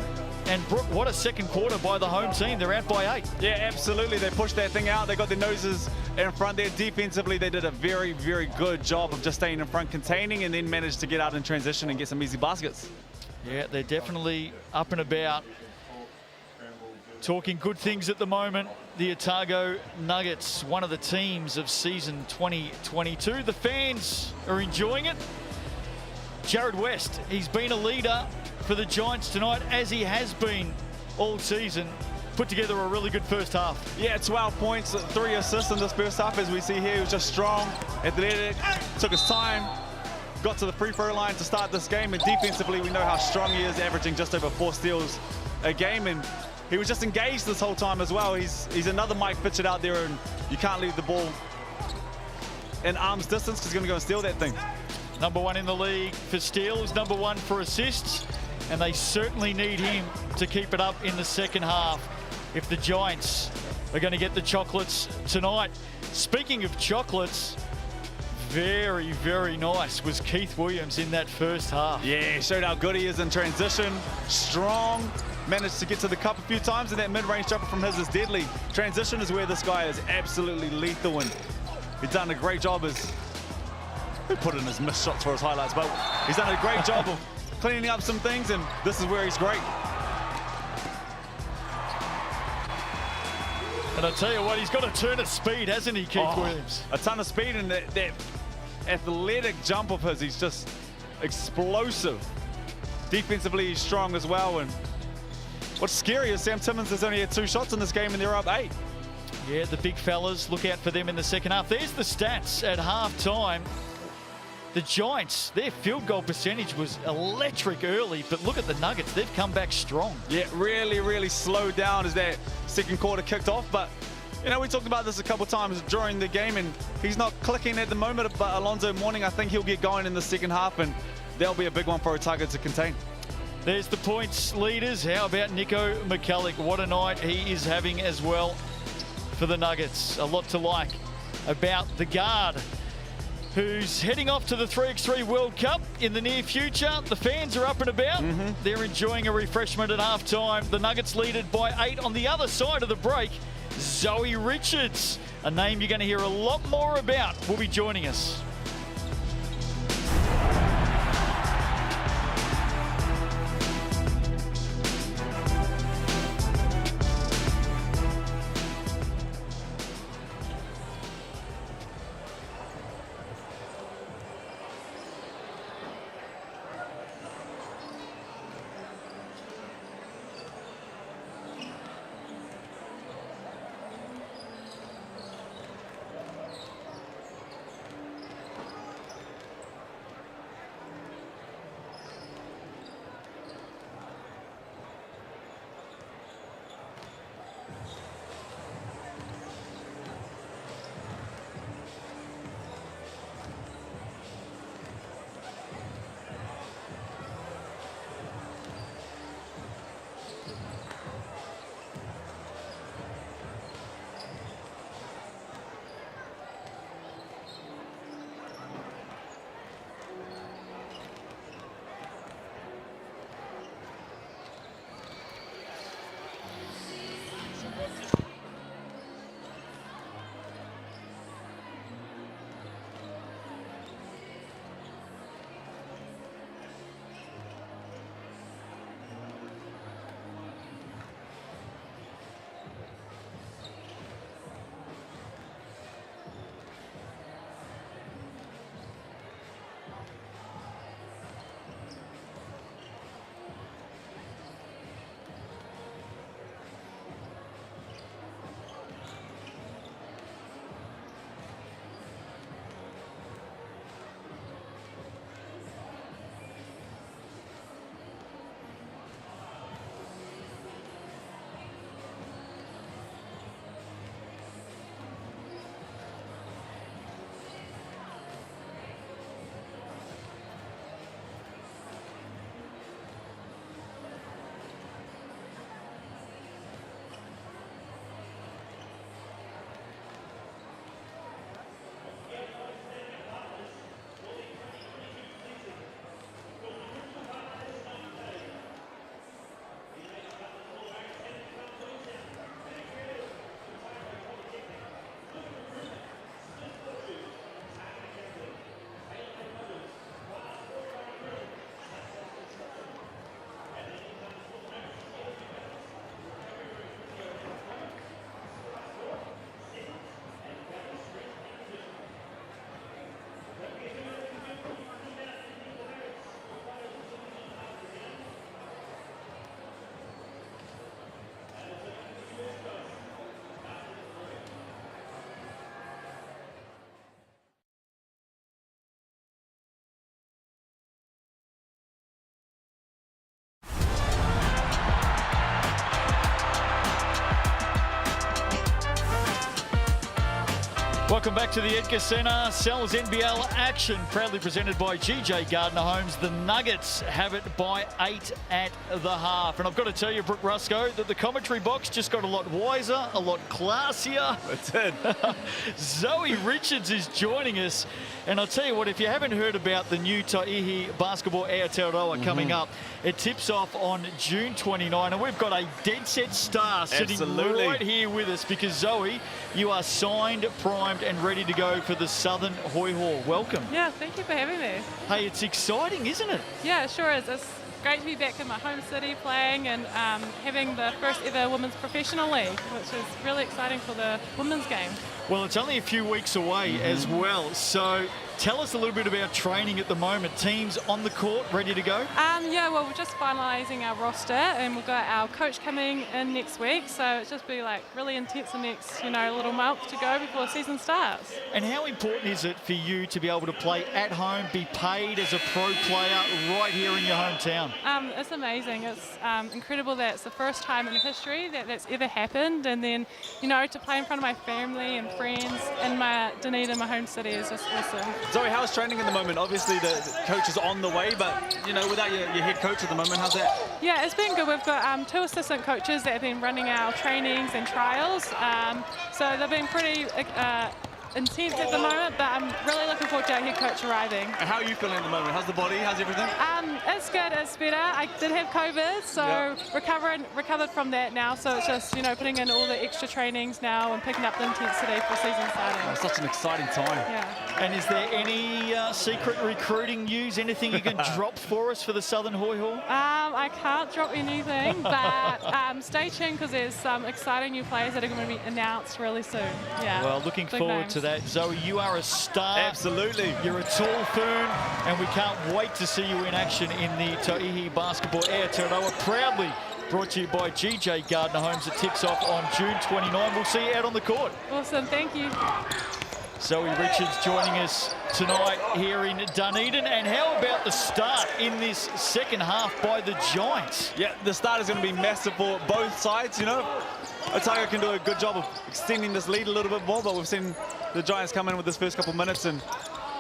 And Brooke, what a second quarter by the home team. They're out by 8. Yeah, absolutely. They pushed that thing out. They got their noses in front there. Defensively, they did a very, very good job of just staying in front, containing, and then managed to get out in transition and get some easy baskets. Yeah, they're definitely up and about. Talking good things at the moment. The Otago Nuggets, one of the teams of season 2022. The fans are enjoying it. Jared West, he's been a leader for the Giants tonight, as he has been all season. Put together a really good first half. Yeah, 12 points, 3 assists in this first half. As we see here, he was just strong, athletic, took his time, got to the free throw line to start this game. And defensively, we know how strong he is, averaging just over 4 steals a game. And he was just engaged this whole time as well. He's another Mike Fitchett out there, and you can't leave the ball in arm's distance because he's going to go and steal that thing. Number 1 in the league for steals, number 1 for assists, and they certainly need him to keep it up in the second half if the Giants are going to get the chocolates tonight. Speaking of chocolates, very, very nice was Keith Williams in that first half. Yeah, showed how good he is in transition, strong, managed to get to the cup a few times, and that mid-range jumper from his is deadly. Transition is where this guy is absolutely lethal, and he's done a great job as he put in his missed shots for his highlights, but he's done a great job of cleaning up some things, and this is where he's great. And I tell you what, he's got a turn of speed, hasn't he, Keith Williams? A ton of speed, and that athletic jump of his, he's just explosive. Defensively, he's strong as well, and what's scary is Sam Timmins has only had 2 shots in this game, and they're up 8. Yeah, the big fellas, look out for them in the second half. There's the stats at halftime. The Giants, their field goal percentage was electric early, but look at the Nuggets. They've come back strong. Yeah, really, really slowed down as that second quarter kicked off. But, you know, we talked about this a couple times during the game, and he's not clicking at the moment. But Alonzo Mourning, I think he'll get going in the second half, and that'll be a big one for Otago to contain. There's the points leaders. How about Nico McCulloch? What a night he is having as well for the Nuggets. A lot to like about the guard, who's heading off to the 3x3 World Cup in the near future. The fans are up and about. They're enjoying a refreshment at halftime. The Nuggets leaded by 8 on the other side of the break. Zoe Richards, a name you're going to hear a lot more about, will be joining us. Welcome back to the Edgar Centre. Cell's NBL action, proudly presented by GJ Gardner Homes. The Nuggets have it by 8 at the half. And I've got to tell you, Brooke Rusco, that the commentary box just got a lot wiser, a lot classier. It did. Zoe Richards is joining us. And I'll tell you what, if you haven't heard about the new Taihi Basketball Aotearoa coming up, it tips off on June 29. And we've got a dead set star sitting right here with us because, Zoe, you are signed, primed and ready to go for the Southern Hoi Hor. Welcome. Yeah, thank you for having me. Hey, it's exciting, isn't it? Yeah, it sure is. It's great to be back in my home city playing and having the first ever women's professional league, which is really exciting for the women's game. Well, it's only a few weeks away as well. So tell us a little bit about training at the moment. Teams on the court, ready to go? Yeah, well, we're just finalising our roster and we've got our coach coming in next week. So it's just be like really intense the next, little month to go before the season starts. And how important is it for you to be able to play at home, be paid as a pro player right here in your hometown? It's amazing. It's incredible that it's the first time in history that that's ever happened. And then, to play in front of my family and friends in Dunedin, my home city, is just awesome. Zoe, how's training at the moment? Obviously, the coach is on the way, but, without your head coach at the moment, how's that? Yeah, it's been good. We've got 2 assistant coaches that have been running our trainings and trials. So they've been pretty intense at the moment, but I'm really looking forward to our head coach arriving. And how are you feeling at the moment? How's the body? How's everything? It's good. It's better. I did have COVID, so recovered from that now. So it's just, putting in all the extra trainings now and picking up the intensity for season starting. Oh, such an exciting time. Yeah. And is there any secret recruiting news? Anything you can drop for us for the Southern Hoi Hor? I can't drop anything, but stay tuned because there's some exciting new players that are going to be announced really soon. Yeah. Well, looking forward to that. Zoe, you are a star. Absolutely. You're a tall fern, and we can't wait to see you in action in the Taihi Basketball Aotearoa. Proudly brought to you by GJ Gardner Homes. It tips off on June 29. We'll see you out on the court. Awesome. Thank you. Zoe Richards joining us tonight here in Dunedin. And how about the start in this second half by the Giants? Yeah, the start is going to be massive for both sides, Otago can do a good job of extending this lead a little bit more, but we've seen the Giants come in with this first couple of minutes and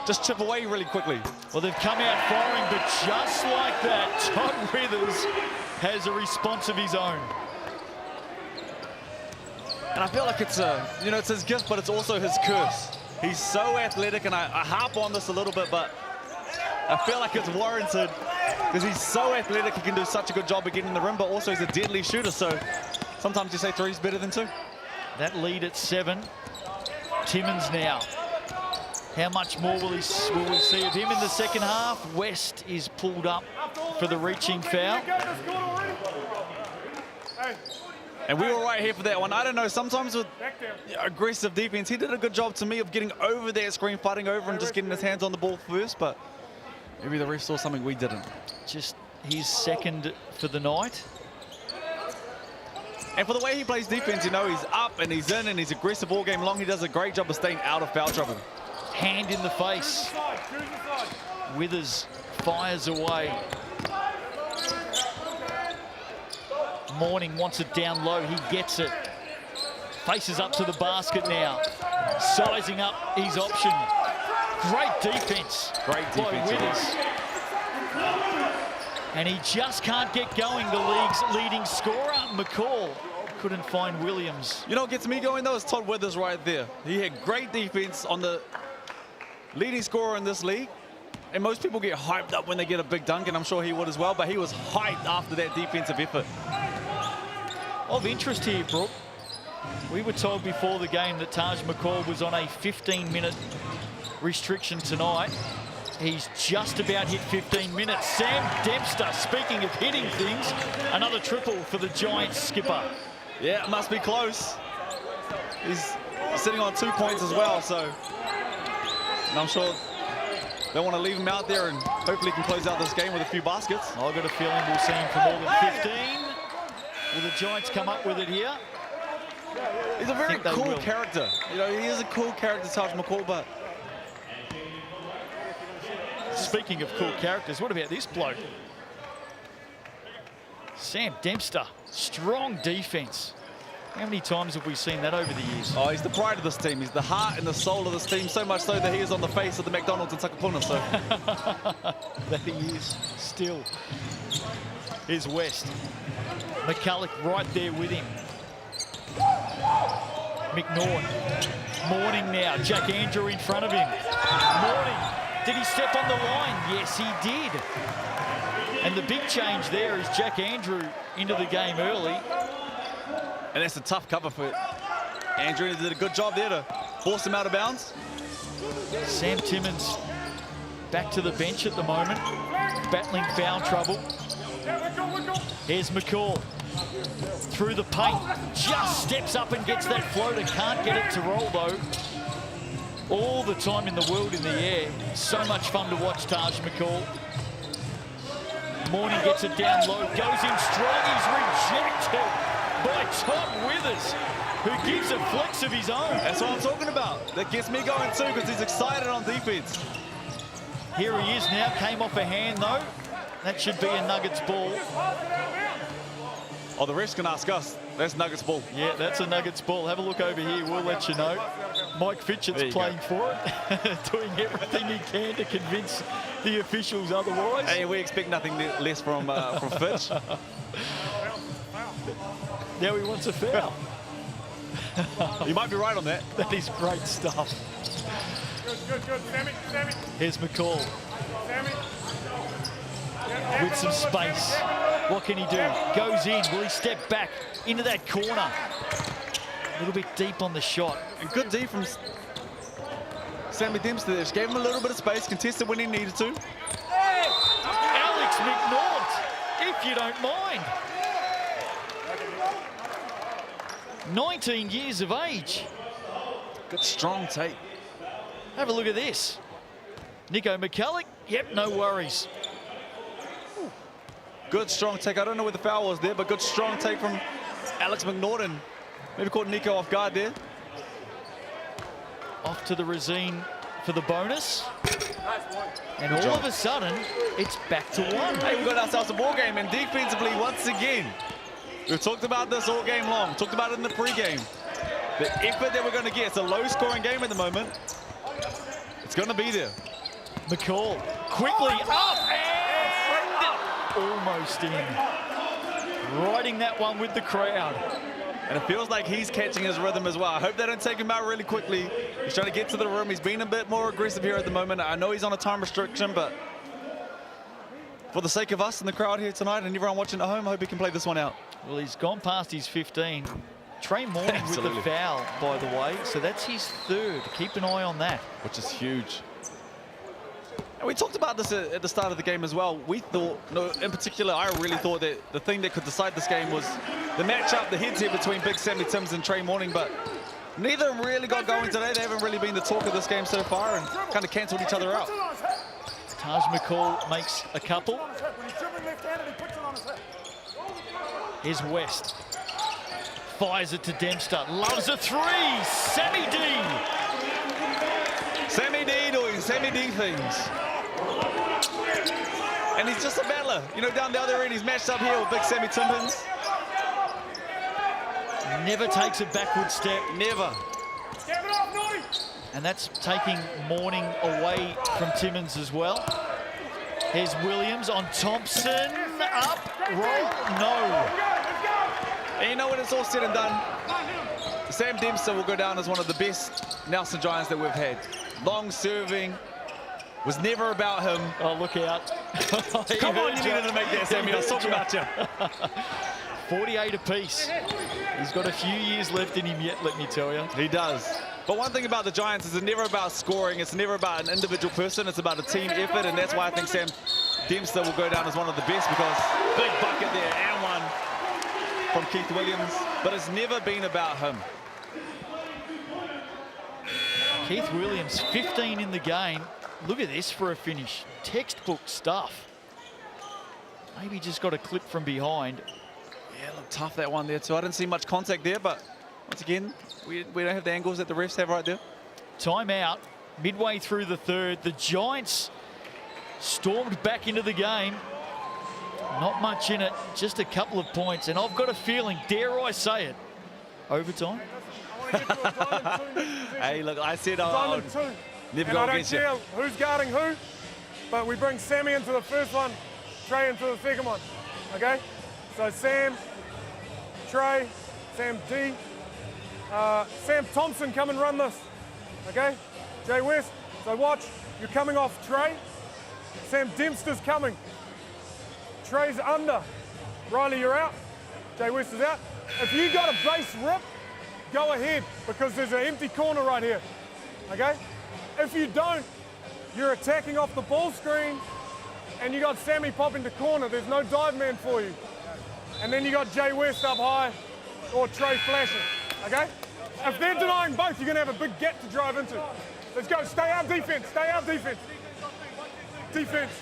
just chip away really quickly. Well, they've come out firing, but just like that, Todd Withers has a response of his own. And I feel like it's it's his gift, but it's also his curse. He's so athletic, and I harp on this a little bit, but I feel like it's warranted because he's so athletic. He can do such a good job of getting in the rim, but also he's a deadly shooter. So sometimes you say 3 is better than 2. That lead at 7. Timmins now. How much more will we see of him in the second half? West is pulled up for the reaching foul. And we were right here for that one. I don't know, sometimes with aggressive defense, he did a good job to me of getting over that screen, fighting over and just getting his hands on the ball first, but maybe the ref saw something we didn't. Just his second for the night. And for the way he plays defense, he's up and he's in and he's aggressive all game long. He does a great job of staying out of foul trouble. Hand in the face. Withers fires away. Morning wants it down low. He gets it. Faces up to the basket now. Sizing up his option. Great defense. Great defense. By Withers. And he just can't get going. The league's leading scorer, McCall, couldn't find Williams. What gets me going, though, is Todd Withers right there. He had great defense on the leading scorer in this league. And most people get hyped up when they get a big dunk, and I'm sure he would as well, but he was hyped after that defensive effort. Of interest here, Brooke, we were told before the game that Taj McCall was on a 15-minute restriction tonight. He's just about hit 15 minutes. Sam Dempster, speaking of hitting things, another triple for the Giants skipper. Yeah, it must be close. He's sitting on 2 points as well, so and I'm sure they want to leave him out there and hopefully he can close out this game with a few baskets. I've got a feeling we'll see him for more than 15. Will the Giants come up with it here? He's a very cool character. He is a cool character, Taj McCall, but speaking of cool characters, what about this bloke? Sam Dempster, strong defense. How many times have we seen that over the years? Oh, he's the pride of this team. He's the heart and the soul of this team, so much so that he is on the face of the McDonald's in Takapuna. So That he is still. Here's West. McCulloch right there with him. McNaught. Morning now. Jack Andrew in front of him. Morning. Did he step on the line? Yes, he did. And the big change there is Jack Andrew into the game early. And that's a tough cover for Andrew. He did a good job there to force him out of bounds. Sam Timmins back to the bench at the moment, battling foul trouble. Here's McCall through the paint, just steps up and gets that floater. Can't get it to roll though. All the time in the world in the air. So much fun to watch Taj McCall. Morning gets it down low, goes in strong. He's rejected by Tom Withers, who gives a flex of his own. That's what I'm talking about. That gets me going too, because he's excited on defense. Here he is now, came off a hand though. That should be a Nuggets ball. Oh, the refs can ask us. That's Nuggets ball. Yeah, that's a Nuggets ball. Have a look over here, we'll let you know. Mike Fitchett's playing for it, doing everything he can to convince the officials otherwise. Hey, we expect nothing less from Fitch. Now he wants a foul. You might be right on that. That is great stuff. Good. Sammy. Here's McCall. Sammy. With some space. What can he do? Goes in. Will he step back into that corner? A little bit deep on the shot. And good D from Sammy Dempster there. Just gave him a little bit of space, contested when he needed to. Alex McNaught, if you don't mind. 19 years of age. Good strong take. Have a look at this. Nico McCulloch, yep, no worries. Good strong take. I don't know where the foul was there, but good strong take from Alex McNaught. Maybe caught Nico off guard there. Off to the Resine for the bonus. And all of a sudden, it's back to one. Hey, we've got ourselves a ball game, and defensively, once again, we've talked about this all game long. Talked about it in the pre-game. The effort that we're going to get. It's a low-scoring game at the moment. It's going to be there. McCall quickly up and almost in. Riding that one with the crowd. And it feels like he's catching his rhythm as well. I hope they don't take him out really quickly. He's trying to get to the rim. He's been a bit more aggressive here at the moment. I know he's on a time restriction, but for the sake of us and the crowd here tonight and everyone watching at home, I hope he can play this one out. Well, he's gone past his 15. Trey Morning with the foul, by the way. So that's his third. Keep an eye on that. Which is huge. And we talked about this at the start of the game as well. We thought, no, in particular, I really thought that the thing that could decide this game was the matchup, the head-to-head between Big Sammy Timms and Trey Morning, but neither of them really got going today. They haven't really been the talk of this game so far and kind of cancelled each other out. Taj McCall makes a couple. Here's West. Fires it to Dempster. Loves a three. Sammy D. Sammy D doing Sammy D things. And he's just a battler. You know, down the other end, he's matched up here with Big Sammy Timmins. Never takes a backward step. Never. And that's taking Morning away from Timmins as well. Here's Williams on Thompson. Up. Roll. No. And you know when it's all said and done, Sam Dempster will go down as one of the best Nelson Giants that we've had. Long serving, was never about him. Oh, look out. Come on, you needed to make that, Sammy. I was talking about you. 48 apiece. He's got a few years left in him yet, let me tell you. He does. But one thing about the Giants is it's never about scoring. It's never about an individual person. It's about a team effort, and that's why I think Sam Dempster will go down as one of the best, because big bucket there and one from Keith Williams. But it's never been about him. Keith Williams, 15 in the game. Look at this for a finish. Textbook stuff. Maybe just got a clip from behind. Yeah, looked tough, that one there too. I didn't see much contact there, but once again, we don't have the angles that the refs have right there. Timeout, midway through the third. The Giants stormed back into the game. Not much in it, just a couple of points. And I've got a feeling, dare I say it, overtime? Hey, look, I said Diamond 2. never And go I don't against you. care who's guarding who, but we bring Sammy into the first one, Trey into the second one. Okay? So Sam, Trey, Sam D, Sam Thompson, come and run this. Okay? Jay West. So watch, you're coming off Trey. Sam Dempster's coming. Trey's under. Riley, you're out. Jay West is out. If you got a base rip, go ahead, because there's an empty corner right here. Okay? If you don't, you're attacking off the ball screen and you got Sammy popping to corner. There's no dive man for you. And then you got Jay West up high or Trey flashing. Okay? If they're denying both, you're going to have a big gap to drive into. Let's go. Stay out defense. Stay out defense. Defense.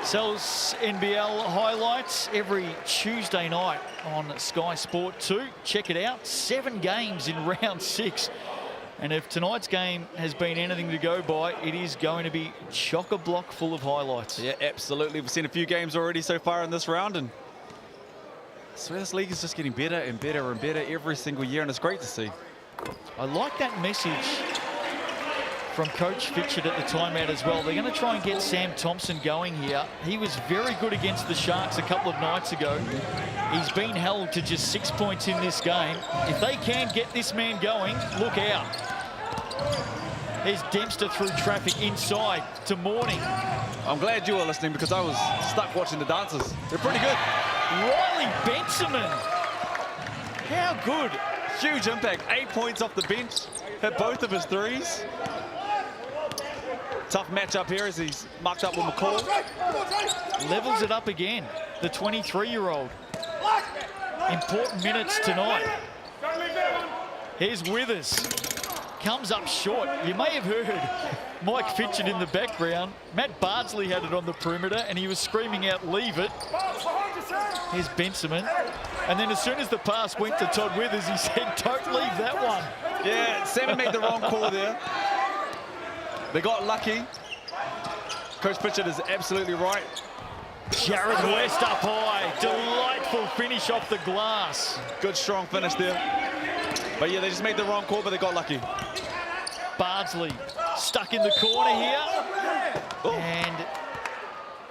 Sells NBL highlights every Tuesday night on Sky Sport 2. Check it out. 7 games in round 6. And if tonight's game has been anything to go by, it is going to be chock-a-block full of highlights. Yeah, absolutely. We've seen a few games already so far in this round, and I swear this league is just getting better and better and better every single year, and it's great to see. I like that message from Coach Fitchett at the timeout as well. They're going to try and get Sam Thompson going here. He was very good against the Sharks a couple of nights ago. He's been held to just 6 points in this game. If they can get this man going, look out. There's Dempster through traffic inside to Morning. I'm glad you were listening because I was stuck watching the dancers. They're pretty good. Riley Benjamin. How good. Huge impact. 8 points off the bench. Hit both of his threes. Tough matchup here as he's marked up with McCall. Levels it up again. The 23-year-old. Important minutes tonight. Here's Withers. Comes up short. You may have heard Mike Fitchett in the background. Matt Bardsley had it on the perimeter and he was screaming out, leave it. Here's Benjamin. And then as soon as the pass went to Todd Withers, he said, don't leave that one. Yeah, Sammy made the wrong call there. They got lucky. Coach Fitchett is absolutely right. Jared West up high. Delightful finish off the glass. Good strong finish there. But yeah, they just made the wrong call, but they got lucky. Bardsley stuck in the corner here. Ooh. And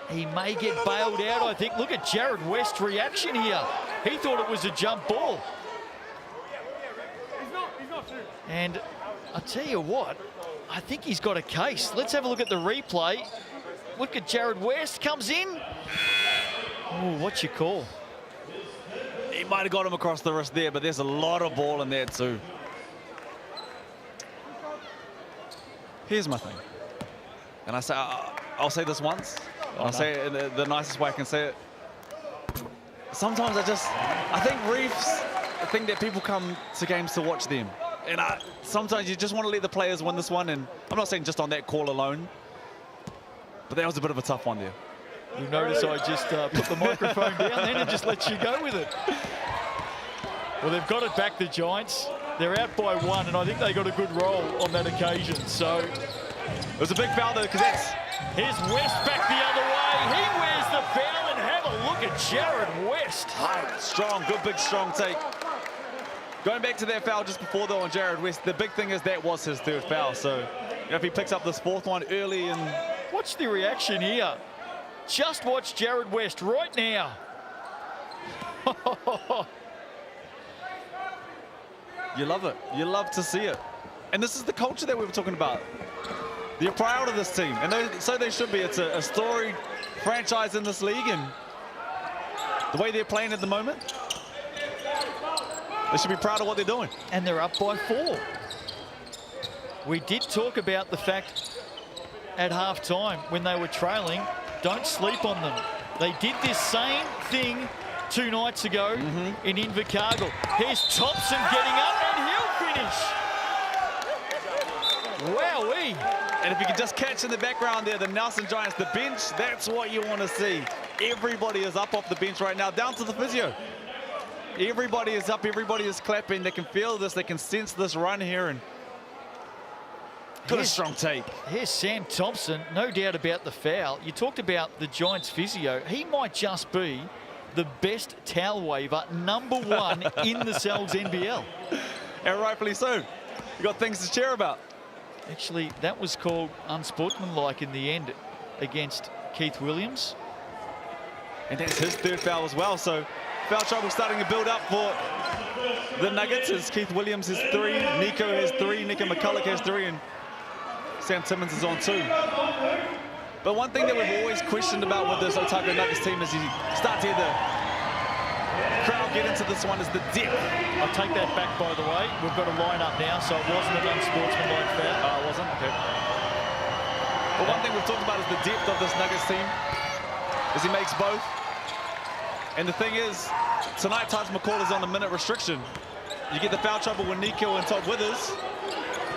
he may get bailed out, I think. Look at Jared West's reaction here. He thought it was a jump ball. And I'll tell you what, I think he's got a case. Let's have a look at the replay. Look at Jared West, comes in. Oh, what's your call? He might have got him across the wrist there, but there's a lot of ball in there too. Here's my thing. And I say, I'll say this once. I'll say it in the nicest way I can say it. Sometimes I think refs think that people come to games to watch them. And sometimes you just want to let the players win this one. And I'm not saying just on that call alone, but that was a bit of a tough one there. You'll notice I just put the microphone down then and just let you go with it. Well, they've got it back, the Giants. They're out by 1, and I think they got a good roll on that occasion. So it was a big foul, though, because that's... Here's West back the other way. He wears the foul, and have a look at Jared West. Strong, good, big, strong take. Going back to that foul just before, though, on Jared West, the big thing is that was his 3rd foul. So if he picks up this 4th one early and... Watch the reaction here. Just watch Jared West right now. You love it. You love to see it. And this is the culture that we were talking about. They're proud of this team, and so they should be. It's a storied franchise in this league, and the way they're playing at the moment, they should be proud of what they're doing. And they're up by 4. We did talk about the fact at halftime when they were trailing, don't sleep on them. They did this same thing 2 nights ago in Invercargill. Here's Thompson getting up and he'll finish. Wowee. And if you can just catch in the background there, the Nelson Giants, the bench, that's what you want to see. Everybody is up off the bench right now, down to the physio. Everybody is up, everybody is clapping. They can feel this, they can sense this run here. And good, a strong take. Here's Sam Thompson, no doubt about the foul. You talked about the Giants physio. He might just be the best towel waver, #1 in the Cells NBL. And rightfully so. You got things to cheer about. Actually, that was called unsportsmanlike in the end against Keith Williams. And that's his third foul as well. So foul trouble starting to build up for the Nuggets as Keith Williams has 3, Nico has 3, Nico McCulloch has 3, and Sam Timmins is on 2. But one thing that we've always questioned about with this Otago Nuggets team is you start to hear the crowd get into this one is the depth. I'll take that back, by the way. We've got a line-up now, so it wasn't an unsportsmanlike foul. Oh, it wasn't? Okay. But one thing we've talked about is the depth of this Nuggets team, as he makes both. And the thing is, tonight Taj McCall is on a minute restriction. You get the foul trouble with Nico and Todd Withers.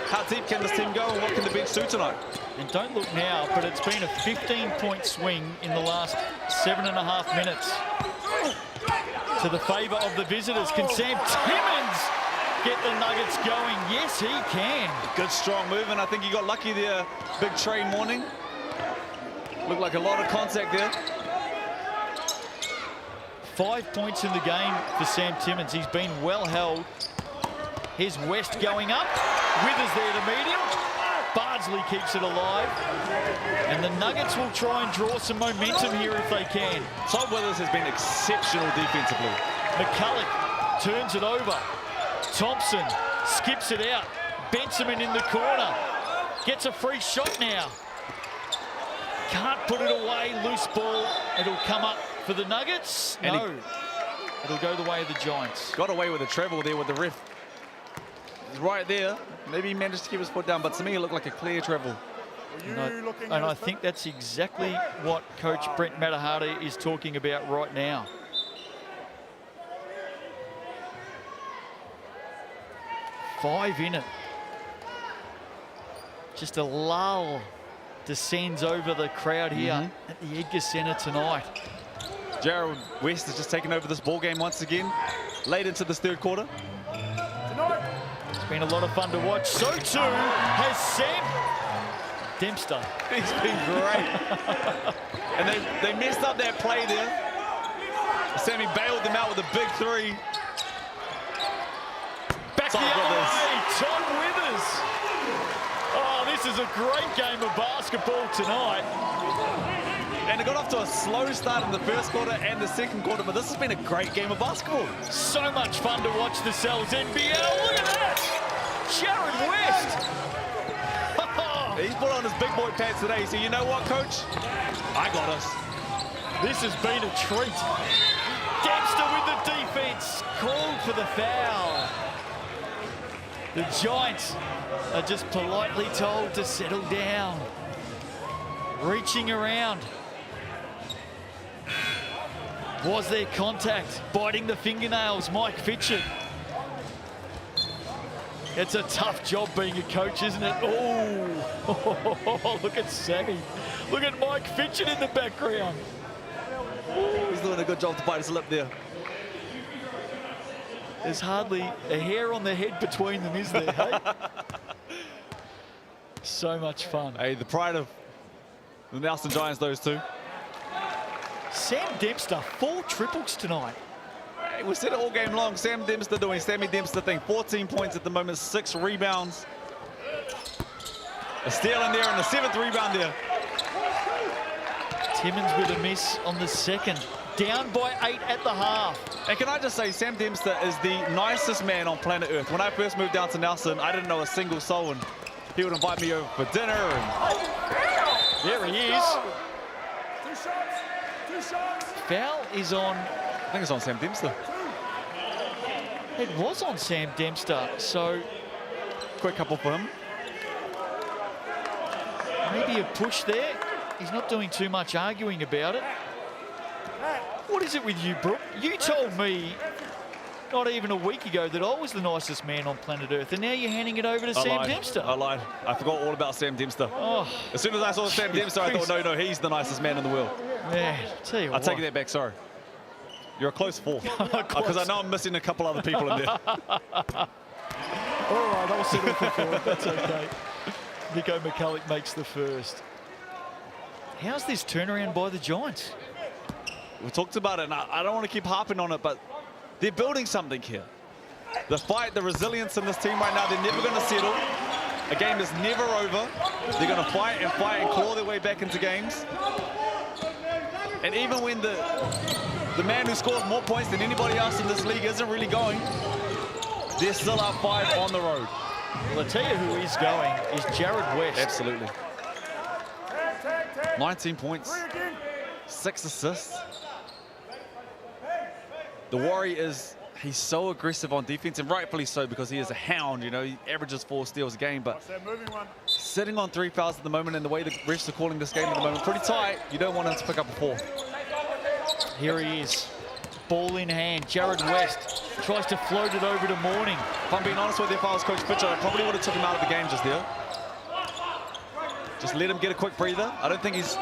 How deep can this team go, and what can the bench do tonight? And don't look now, but it's been a 15-point swing in the last 7.5 minutes to the favour of the visitors. Can Sam Timmins get the Nuggets going? Yes, he can. Good, strong move, and I think he got lucky there. Big Trey Morning. Looked like a lot of contact there. 5 points in the game for Sam Timmins. He's been well held. Here's West going up. Withers there to meet him. Bardsley keeps it alive. And the Nuggets will try and draw some momentum here if they can. Todd Withers has been exceptional defensively. McCulloch turns it over. Thompson skips it out. Benjamin in the corner. Gets a free shot now. Can't put it away. Loose ball. It'll come up for the Nuggets. And no. It'll go the way of the Giants. Got away with a travel there with the ref. He's right there. Maybe he managed to keep his foot down, but to me it looked like a clear travel. And I think that's exactly what Coach Brent Matahari is talking about right now. Five in it. Just a lull descends over the crowd here at the Edgar Centre tonight. Gerald West has just taken over this ball game once again, late into this third quarter. It's been a lot of fun to watch. So too has Sam Dempster. He's been great. And they messed up that play there. Sammy bailed them out with a big 3. Back the other way, Todd Withers. Oh, this is a great game of basketball tonight. And it got off to a slow start in the first quarter and the second quarter, but this has been a great game of basketball. So much fun to watch the Cells NBL. Look at that. Jared West. He's put on his big boy pads today. So you know what, Coach? I got us. This has been a treat. Dempster with the defense. Called for the foul. The Giants are just politely told to settle down. Reaching around. Was there contact? Biting the fingernails, Mike Fitchett. It's a tough job being a coach, isn't it? Oh, look at Sammy. Look at Mike Fitchett in the background. He's doing a good job to bite his lip there. There's hardly a hair on the head between them, is there, hey? So much fun. Hey, the pride of the Nelson Giants, those two. Sam Dempster, 4 triples tonight. Hey, we said it all game long. Sam Dempster doing Sammy Dempster thing. 14 points at the moment, 6 rebounds. A steal in there and the 7th rebound there. Timmins with a miss on the second. Down by 8 at the half. And can I just say, Sam Dempster is the nicest man on planet Earth. When I first moved down to Nelson, I didn't know a single soul, and he would invite me over for dinner. And there he is. 2 shots. 2 shots. Foul is on. I think it's on Sam Dempster. It was on Sam Dempster, so Quick couple for him. maybe a push there. He's not doing too much arguing about it. What is it with you, Brooke? You told me not even a week ago that I was the nicest man on planet Earth, and now you're handing it over to Sam Dempster. I lied. I forgot all about Sam Dempster. Oh, as soon as I saw Sam Dempster, I thought, no, he's the nicest man in the world. Man, tell you I'll what. take that back, sorry. You're a close 4. Because I know I'm missing a couple other people in there. All right, I'll settle for 4. That's okay. Nico McCulloch makes the first. How's this turnaround by the Giants? We talked about it, and I don't want to keep harping on it, but they're building something here. The fight, the resilience in this team right now, they're never going to settle. A game is never over. They're going to fight and claw their way back into games. And even when the man who scores more points than anybody else in this league isn't really going, they're still up 5 on the road. Well, I tell you who is going is Jared West. Absolutely. 19 points, 6 assists. The worry is he's so aggressive on defense, and rightfully so, because he is a hound. You know, he averages 4 steals a game, but sitting on 3 fouls at the moment, and the way the refs are calling this game at the moment, pretty tight. You don't want him to pick up a 4. Here he is, ball in hand. Jared West tries to float it over to Morning. If I'm being honest with you, if I was Coach Pitcher, I probably would have took him out of the game just there. Just let him get a quick breather. I don't think he's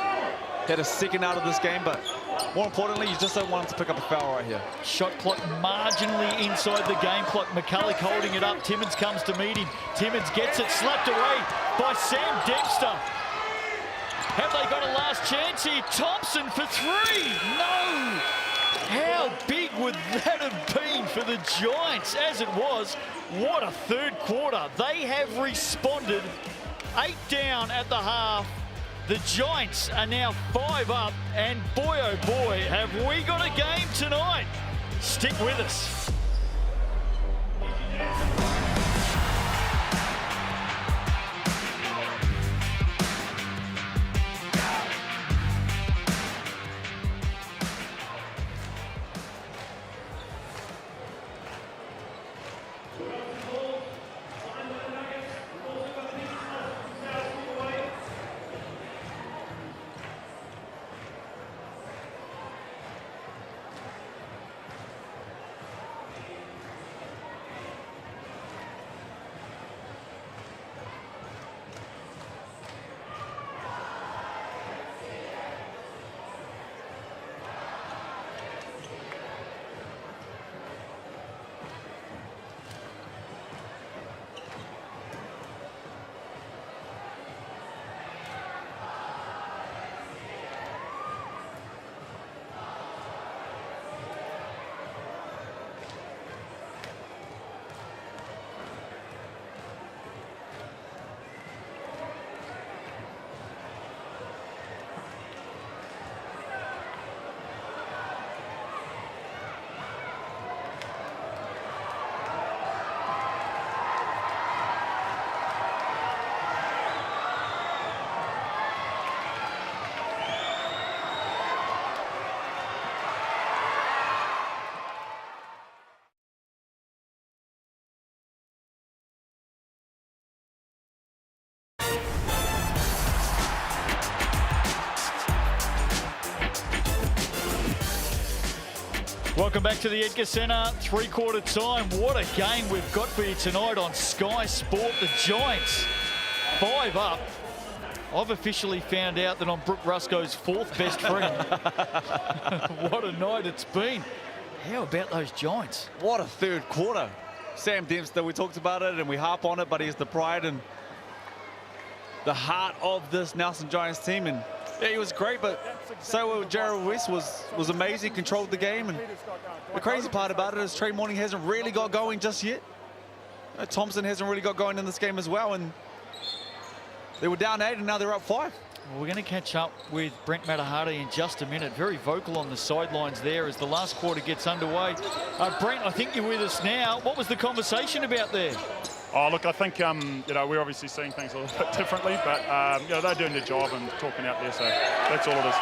had a second out of this game, but more importantly, you just don't want him to pick up a foul right here. Shot clock marginally inside the game clock. McCulloch holding it up. Timmins comes to meet him. Timmins gets it slapped away by Sam Dempster. Have they got a last chance here? Thompson for 3. No! How big would that have been for the Giants? As it was, what a third quarter. They have responded. 8 down at the half. The Giants are now 5 up, and boy, oh boy, have we got a game tonight. Stick with us. Welcome back to the Edgar Centre, 3-quarter time. What a game we've got for you tonight on Sky Sport. The Giants 5 up. I've officially found out that I'm Brooke Rusko's 4th best friend. What a night it's been. How about those Giants? What a third quarter. Sam Dempster, we talked about it and we harp on it, but he's the pride and the heart of this Nelson Giants team. And yeah, he was great, but so Jared West was amazing, controlled the game. And the crazy part about it is Trey Morning hasn't really got going just yet. Thompson hasn't really got going in this game as well. And they were down 8 and now they're up 5. Well, we're going to catch up with Brent Matahari in just a minute. Very vocal on the sidelines there as the last quarter gets underway. Brent, I think you're with us now. What was the conversation about there? Oh, look, I think, you know, we're obviously seeing things a little bit differently, but, you know, they're doing their job and talking out there, so that's all it is.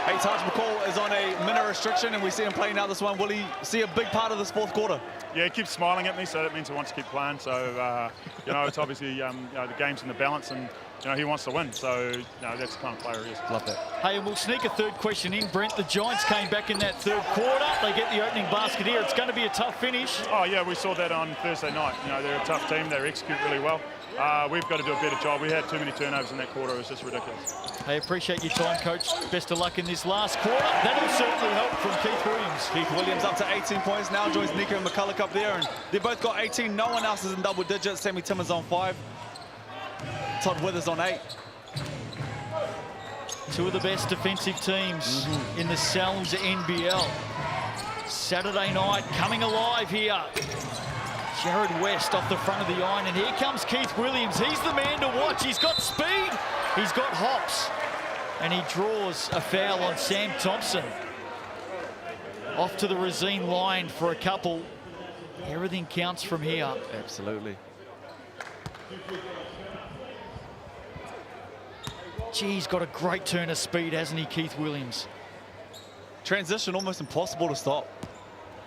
Hey, Taj McCall is on a minute restriction, and we see him playing out this one. Will he see a big part of this 4th quarter? Yeah, he keeps smiling at me, so that means he wants to keep playing. So, you know, it's obviously, you know, the game's in the balance, and, you know, he wants to win. So, you know, that's the kind of player he is. Love that. Hey, and we'll sneak a third question in, Brent. The Giants came back in that third quarter. They get the opening basket here. It's going to be a tough finish. Oh, yeah, we saw that on Thursday night. You know, they're a tough team. They execute really well. We've got to do a better job. We had too many turnovers in that quarter. It was just ridiculous. Hey, appreciate your time, Coach. Best of luck in this last quarter. That'll certainly help from Keith Williams. Keith Williams up to 18 points now, joins Nico and McCulloch up there, and they've both got 18. No one else is in double digits. Sammy Timmins on 5. Todd Withers on 8. Two of the best defensive teams in the Sal's NBL. Saturday night coming alive here. Jared West off the front of the iron, and here comes Keith Williams. He's the man to watch. He's got speed, he's got hops, and he draws a foul on Sam Thompson. Off to the Racine line for a couple. Everything counts from here. Absolutely. Gee, he's got a great turn of speed, hasn't he, Keith Williams? Transition almost impossible to stop.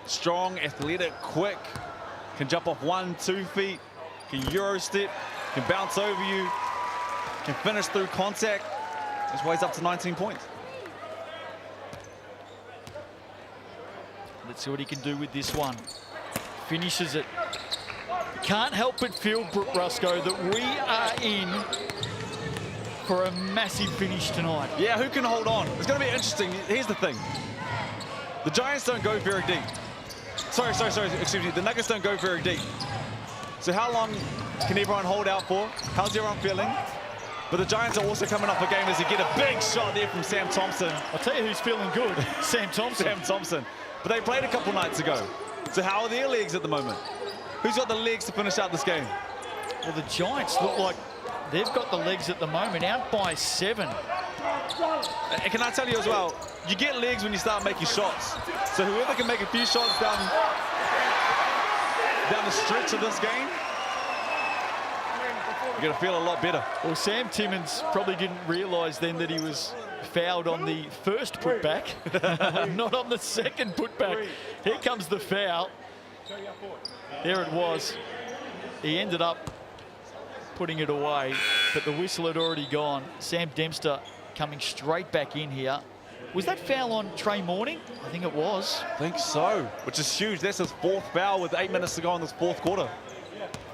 Strong, athletic, quick. Can jump off 1, 2 feet. Can Euro step. Can bounce over you. Can finish through contact. That's why he's up to 19 points. Let's see what he can do with this one. Finishes it. Can't help but feel, Brusco, that we are in for a massive finish tonight. Yeah, who can hold on? It's going to be interesting. Here's the thing. The Giants don't go very deep. Sorry, excuse me. The Nuggets don't go very deep. So how long can everyone hold out for? How's everyone feeling? But the Giants are also coming off a game as they get a big shot there from Sam Thompson. I'll tell you who's feeling good. Sam Thompson. Sam Thompson. But they played a couple nights ago. So how are their legs at the moment? Who's got the legs to finish out this game? Well, the Giants look like they've got the legs at the moment, out by 7. And can I tell you as well, you get legs when you start making shots. So whoever can make a few shots down the stretch of this game, you're going to feel a lot better. Well, Sam Timmins probably didn't realise then that he was fouled on the first putback, not on the second putback. Here comes the foul. There it was. He ended up putting it away, but the whistle had already gone. Sam Dempster coming straight back in here. Was that foul on Trey Morning? I think it was. I think so, which is huge. That's his 4th foul with 8 minutes to go in this 4th quarter.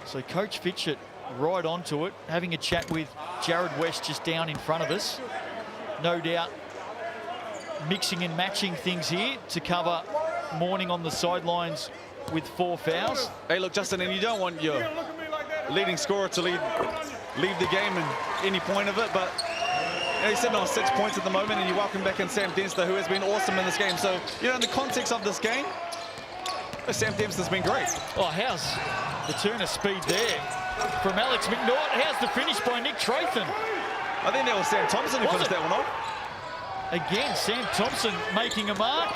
So Coach Fitchett right onto it, having a chat with Jared West just down in front of us. No doubt mixing and matching things here to cover Morning on the sidelines with 4 fouls. Hey, look, Justin, and you don't want your leading scorer to leave the game in any point of it, but he's sitting on 6 points at the moment, and you welcome back in Sam Dempster, who has been awesome in this game. So, you know, in the context of this game, Sam Dempster's been great. Oh, how's the turn of speed there from Alex McNaught? How's the finish by Nick Trathan? I think that was Sam Thompson who finished that one off. Again, Sam Thompson making a mark.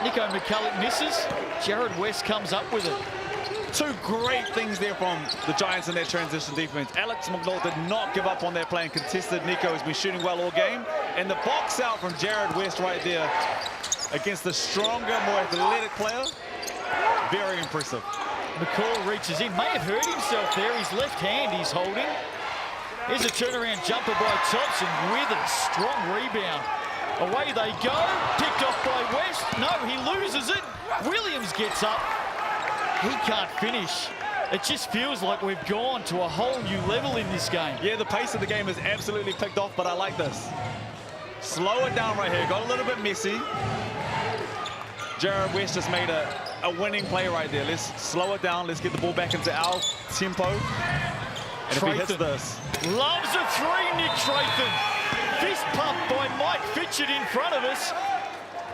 Nico McCulloch misses. Jared West comes up with it. 2 great things there from the Giants in their transition defense. Alex McNaught did not give up on their play and contested. Nico has been shooting well all game. And the box out from Jared West right there against the stronger, more athletic player. Very impressive. McCall reaches in. May have hurt himself there. His left hand he's holding. Here's a turnaround jumper by Thompson with a strong rebound. Away they go. Picked off by West. No, he loses it. Williams gets up. He can't finish. It just feels like we've gone to a whole new level in this game. Yeah, the pace of the game is absolutely picked off, but I like this. Slow it down right here. Got a little bit messy. Jared West just made a winning play right there. Let's slow it down. Let's get the ball back into our tempo. And if he hits this. Loves a 3, Nick Trathan. Fist pump by Mike Fitchett in front of us.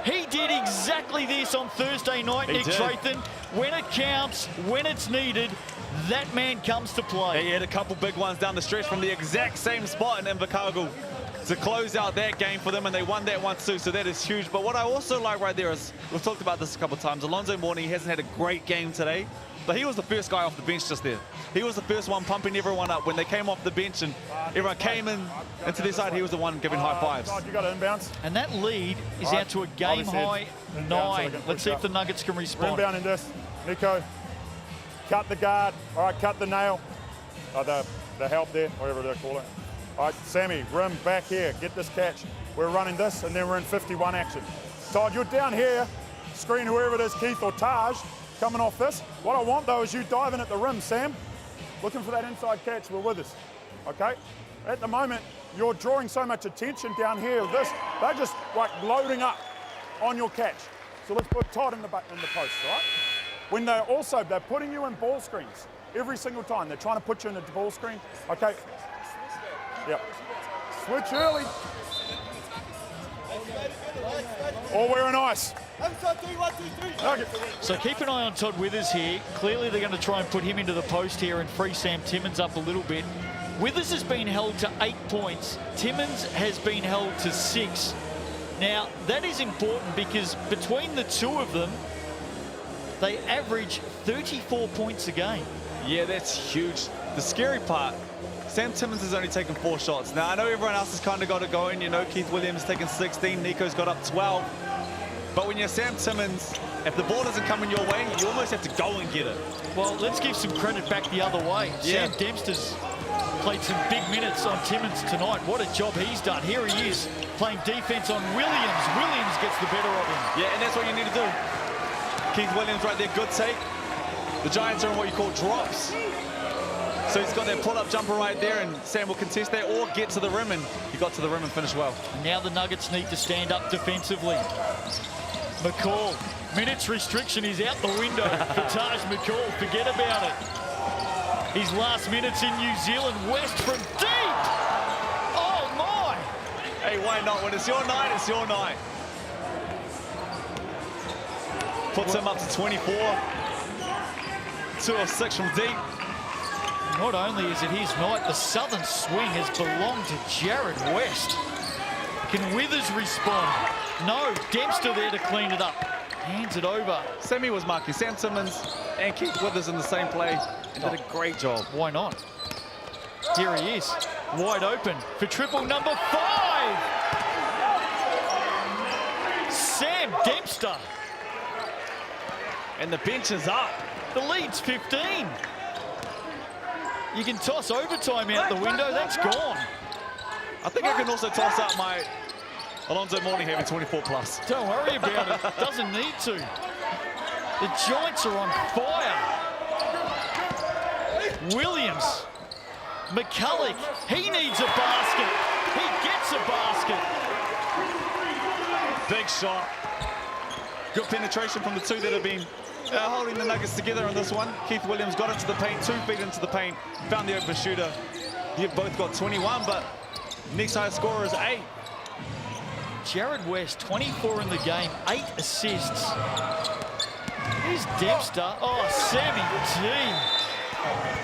He did exactly this on Thursday night, Nick Trathan. When it counts, when it's needed, that man comes to play. He had a couple big ones down the stretch from the exact same spot in Otago to close out that game for them, and they won that one too, so that is huge. But what I also like right there is, we've talked about this a couple of times, Alonzo Mourning hasn't had a great game today, but he was the first guy off the bench just there. He was the first one pumping everyone up. When they came off the bench and everyone came into their side, he was the one giving high fives. You got an inbounds. And that lead is out to a game-high 9. Let's see if the Nuggets can respond. Inbound in this. Nico, cut the guard. All right, cut the nail. The help there, whatever they call it. All right, Sammy, rim back here. Get this catch. We're running this, and then we're in 51 action. Todd, you're down here. Screen whoever it is, Keith or Taj, coming off this. What I want, though, is you diving at the rim, Sam. Looking for that inside catch. We're with us, okay? At the moment, you're drawing so much attention down here with this. They're just, like, loading up on your catch. So let's put Todd in the post, all right? When they're putting you in ball screens every single time. They're trying to put you in a ball screen, okay? Yep. Switch early. All wearing ice. Okay. So keep an eye on Todd Withers here. Clearly they're going to try and put him into the post here and free Sam Timmins up a little bit. Withers has been held to 8 points. Timmins has been held to 6. Now, that is important because between the two of them, they average 34 points a game. Yeah, that's huge. The scary part, Sam Timmins has only taken 4 shots. Now, I know everyone else has kind of got it going. You know, Keith Williams has taken 16, Nico's got up 12. But when you're Sam Timmins, if the ball doesn't come in your way, you almost have to go and get it. Well, let's give some credit back the other way. Yeah. Sam Dempster's played some big minutes on Timmins tonight. What a job he's done. Here he is playing defense on Williams. Williams gets the better of him. Yeah, and that's what you need to do. Keith Williams right there, good take. The Giants are in what you call drops. So he's got that pull-up jumper right there, and Sam will contest that or get to the rim, and he got to the rim and finished well. Now the Nuggets need to stand up defensively. McCall, minutes restriction is out the window for Taj McCall. Forget about it. His last minutes in New Zealand. West from deep. Oh, my. Hey, why not? When it's your night, it's your night. Puts him up to 24. 2 of 6 from deep. Not only is it his night, the southern swing has belonged to Jared West. Can Withers respond? No, Dempster there to clean it up. Hands it over. Sammy was marking Sam Timmins and Keith Withers in the same play and did a great job. Why not? Here he is, wide open for triple number 5. Sam Dempster. And the bench is up. The lead's 15. You can toss overtime out the window, that's gone. I think I can also toss out my Alonzo Mourning having 24 plus. Don't worry about it, doesn't need to. The Giants are on fire. Williams, McCulloch, he needs a basket. He gets a basket. Big shot. Good penetration from the two that have been holding the Nuggets together on this one. Keith Williams got into the paint, 2 feet into the paint, found the open shooter. You've both got 21, but next highest scorer is 8. Jared West, 24 in the game, 8 assists. Here's Dempster. Oh, Sammy T.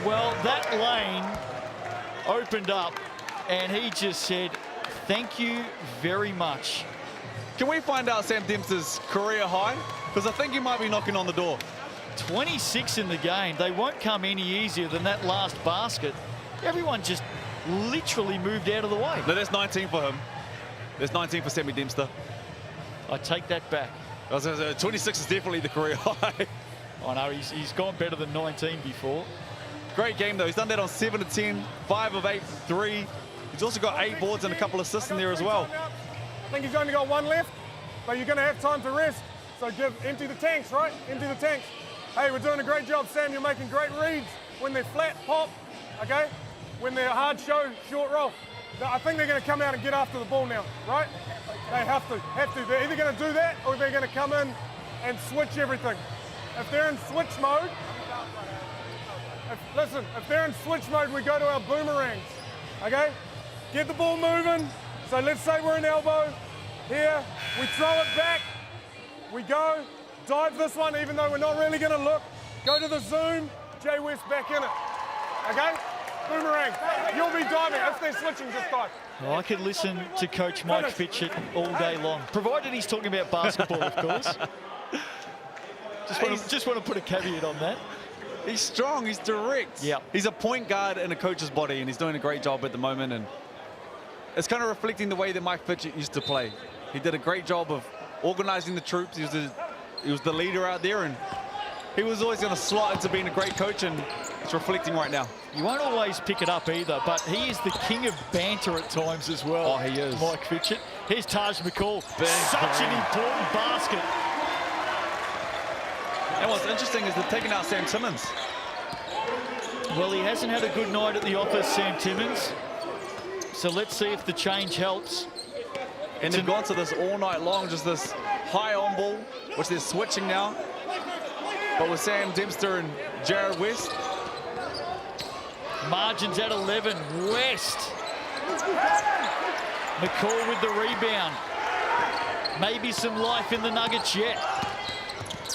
Well, that lane opened up, and he just said, thank you very much. Can we find out Sam Dempster's career high? Because I think he might be knocking on the door. 26 in the game. They won't come any easier than that last basket. Everyone just literally moved out of the way. No, that's 19 for him. There's 19 for Sammy Dempster. I take that back. 26 is definitely the career high. I know, he's gone better than 19 before. Great game, though. He's done that on 7 of 10, 5 of 8 from 3. He's also got 8 boards and a couple assists in there as well. I think he's only got 1 left, but you're going to have time to rest. So empty the tanks, right? Empty the tanks. Hey, we're doing a great job, Sam. You're making great reads. When they're flat, pop, okay? When they're hard show, short roll. I think they're going to come out and get after the ball now, right? They have to. They're either going to do that or they're going to come in and switch everything. If they're in switch mode, if they're in switch mode, we go to our boomerangs, okay? Get the ball moving. So let's say we're in elbow. Here, we throw it back. We go, dive this one, even though we're not really going to look. Go to the zoom, Jay West back in it. Okay? Boomerang. You'll be diving. If they're switching, just dive. Well, I could listen to Coach Mike Fitchett all day long, provided he's talking about basketball, of course. Just want to put a caveat on that. He's strong, he's direct. Yeah. He's a point guard in a coach's body, and he's doing a great job at the moment. And it's kind of reflecting the way that Mike Fitchett used to play. He did a great job of organizing the troops. He was the leader out there, and he was always going to slot into being a great coach, and it's reflecting right now. You won't always pick it up either, but he is the king of banter at times as well. Oh, he is. Mike Fitchett. Here's Taj McCall. Such an important basket. And what's interesting is they're taking out Sam Timmins. Well, he hasn't had a good night at the office, Sam Timmins. So let's see if the change helps. And they've gone to this all night long, just this high on ball, which they're switching now. But with Sam Dempster and Jared West. Margins at 11. West. McCall with the rebound. Maybe some life in the Nuggets yet.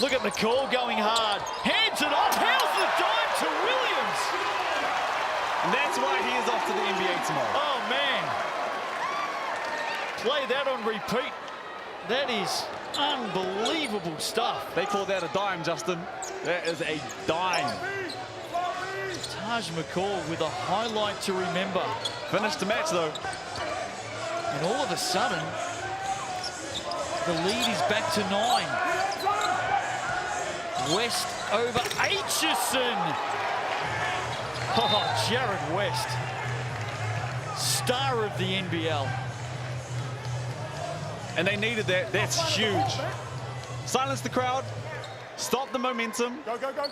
Look at McCall going hard. Hands it off. How's the dive to Williams? And that's why he is off to the NBA tomorrow. Oh, man. Play that on repeat. That is unbelievable stuff. They call that a dime, Justin. That is a dime. Taj McCall with a highlight to remember. Finished the match, though. And all of a sudden, the lead is back to 9. West over Aitchison. Oh, Jared West, star of the NBL. And they needed that. That's huge. Silence the crowd. Stop the momentum. Go, go, go.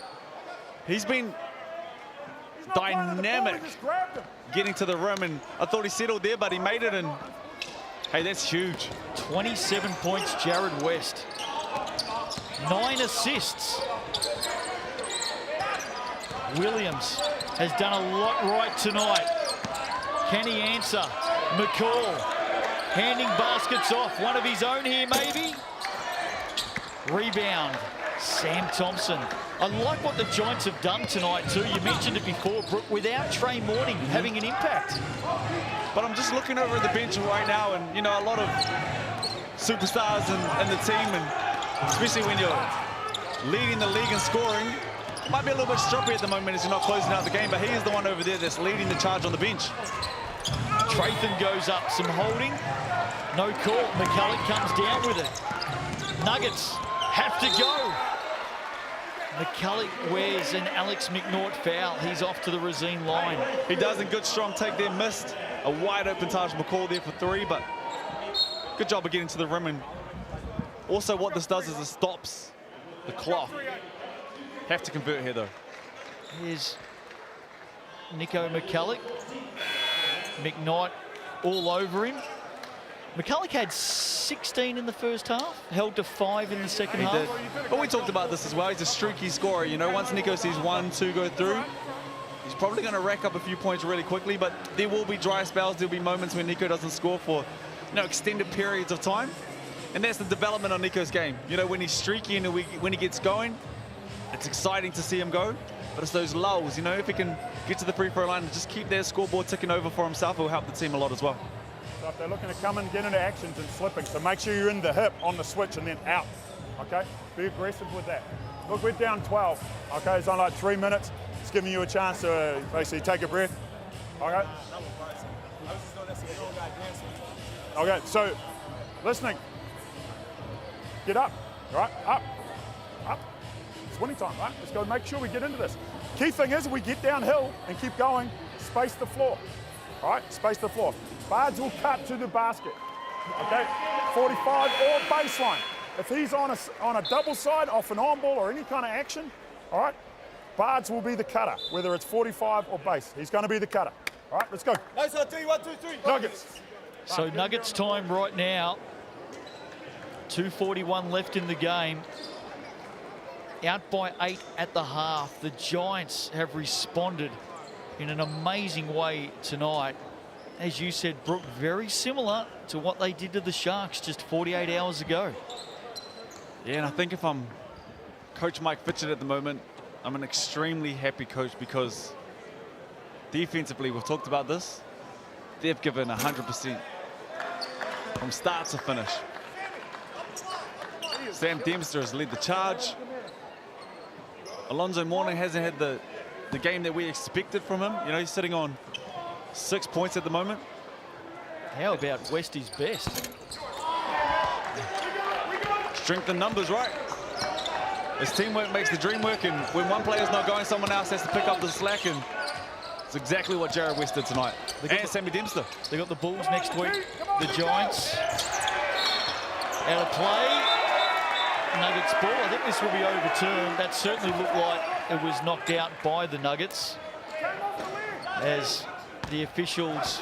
He's been He's not running the ball, dynamic he just grabbed him. getting to the rim, and I thought he settled there, but he made it, and hey, that's huge. 27 points, Jared West. 9 assists. Williams has done a lot right tonight. Can he answer? McCall handing baskets off. One of his own here, maybe. Rebound, Sam Thompson. I like what the Giants have done tonight, too. You mentioned it before, Brooke, without Trey Morning having an impact. But I'm just looking over at the bench right now, and, you know, a lot of superstars in the team, and especially when you're leading the league in scoring, might be a little bit stroppy at the moment as you're not closing out the game, but he is the one over there that's leading the charge on the bench. Tratham goes up, some holding. No call. McCulloch comes down with it. Nuggets have to go. McCulloch wears an Alex McNaught foul. He's off to the Racine line. He does a good strong take there, missed. A wide open Taj McCall there for 3, but good job of getting to the rim. And also what this does is it stops the clock. Have to convert here, though. Here's Nico McCulloch. McKnight all over him. McCulloch had 16 in the first half, held to 5 in the second half. Did. But we talked about this as well. He's a streaky scorer. You know, once Nico sees 1, 2 go through, he's probably going to rack up a few points really quickly, but there will be dry spells. There'll be moments when Nico doesn't score for, you know, extended periods of time. And that's the development on Nico's game. You know, when he's streaky and when he gets going, it's exciting to see him go, but it's those lulls, you know, if he can get to the free throw line and just keep their scoreboard ticking over for himself, it will help the team a lot as well. So if they're looking to come and get into actions and slipping, so make sure you're in the hip on the switch and then out, okay? Be aggressive with that. Look, we're down 12, okay? It's on like 3 minutes. It's giving you a chance to basically take a breath, okay? Okay, so listening. Get up, all right? Up, up. It's winning time, right? Let's go make sure we get into this. Key thing is we get downhill and keep going, space the floor. All right, space the floor. Bards will cut to the basket, okay? 45 or baseline. If he's on a double side off an on ball or any kind of action, all right, Bards will be the cutter, whether it's 45 or base. He's going to be the cutter. All right, let's go. Nice on 3, 1, 2, 3. Nuggets. So Nuggets time right now. 2:41 left in the game. Out by 8 at the half. The Giants have responded in an amazing way tonight. As you said, Brooke, very similar to what they did to the Sharks just 48 hours ago. Yeah, and I think if I'm Coach Mike Fitchett at the moment, I'm an extremely happy coach because defensively, we've talked about this, they've given 100% from start to finish. Sam Dempster has led the charge. Alonzo Mourning hasn't had the game that we expected from him. You know, he's sitting on 6 points at the moment. How about Westy's best? Strength in numbers, right? As teamwork makes the dream work, and when one player's not going, someone else has to pick up the slack, and it's exactly what Jared West did tonight. And Sammy Dempster. They got the Bulls next week. The Giants out of play. Nuggets ball. I think this will be overturned. That certainly looked like it was knocked out by the Nuggets as the officials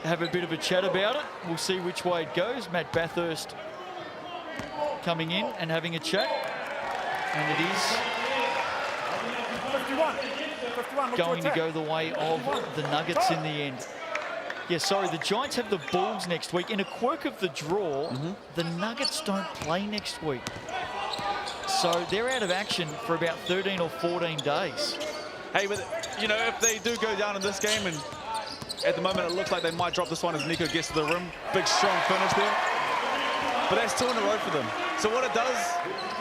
have a bit of a chat about it. We'll see which way it goes. Matt Bathurst coming in and having a chat. And it is 51. 51 going to go the way of the Nuggets in the end. Yeah, sorry, the Giants have the Bulls next week. In a quirk of the draw, the Nuggets don't play next week. So they're out of action for about 13 or 14 days. Hey, but, you know, if they do go down in this game, and at the moment it looks like they might drop this one as Nico gets to the rim. Big, strong finish there. But that's 2 in a row for them. So what it does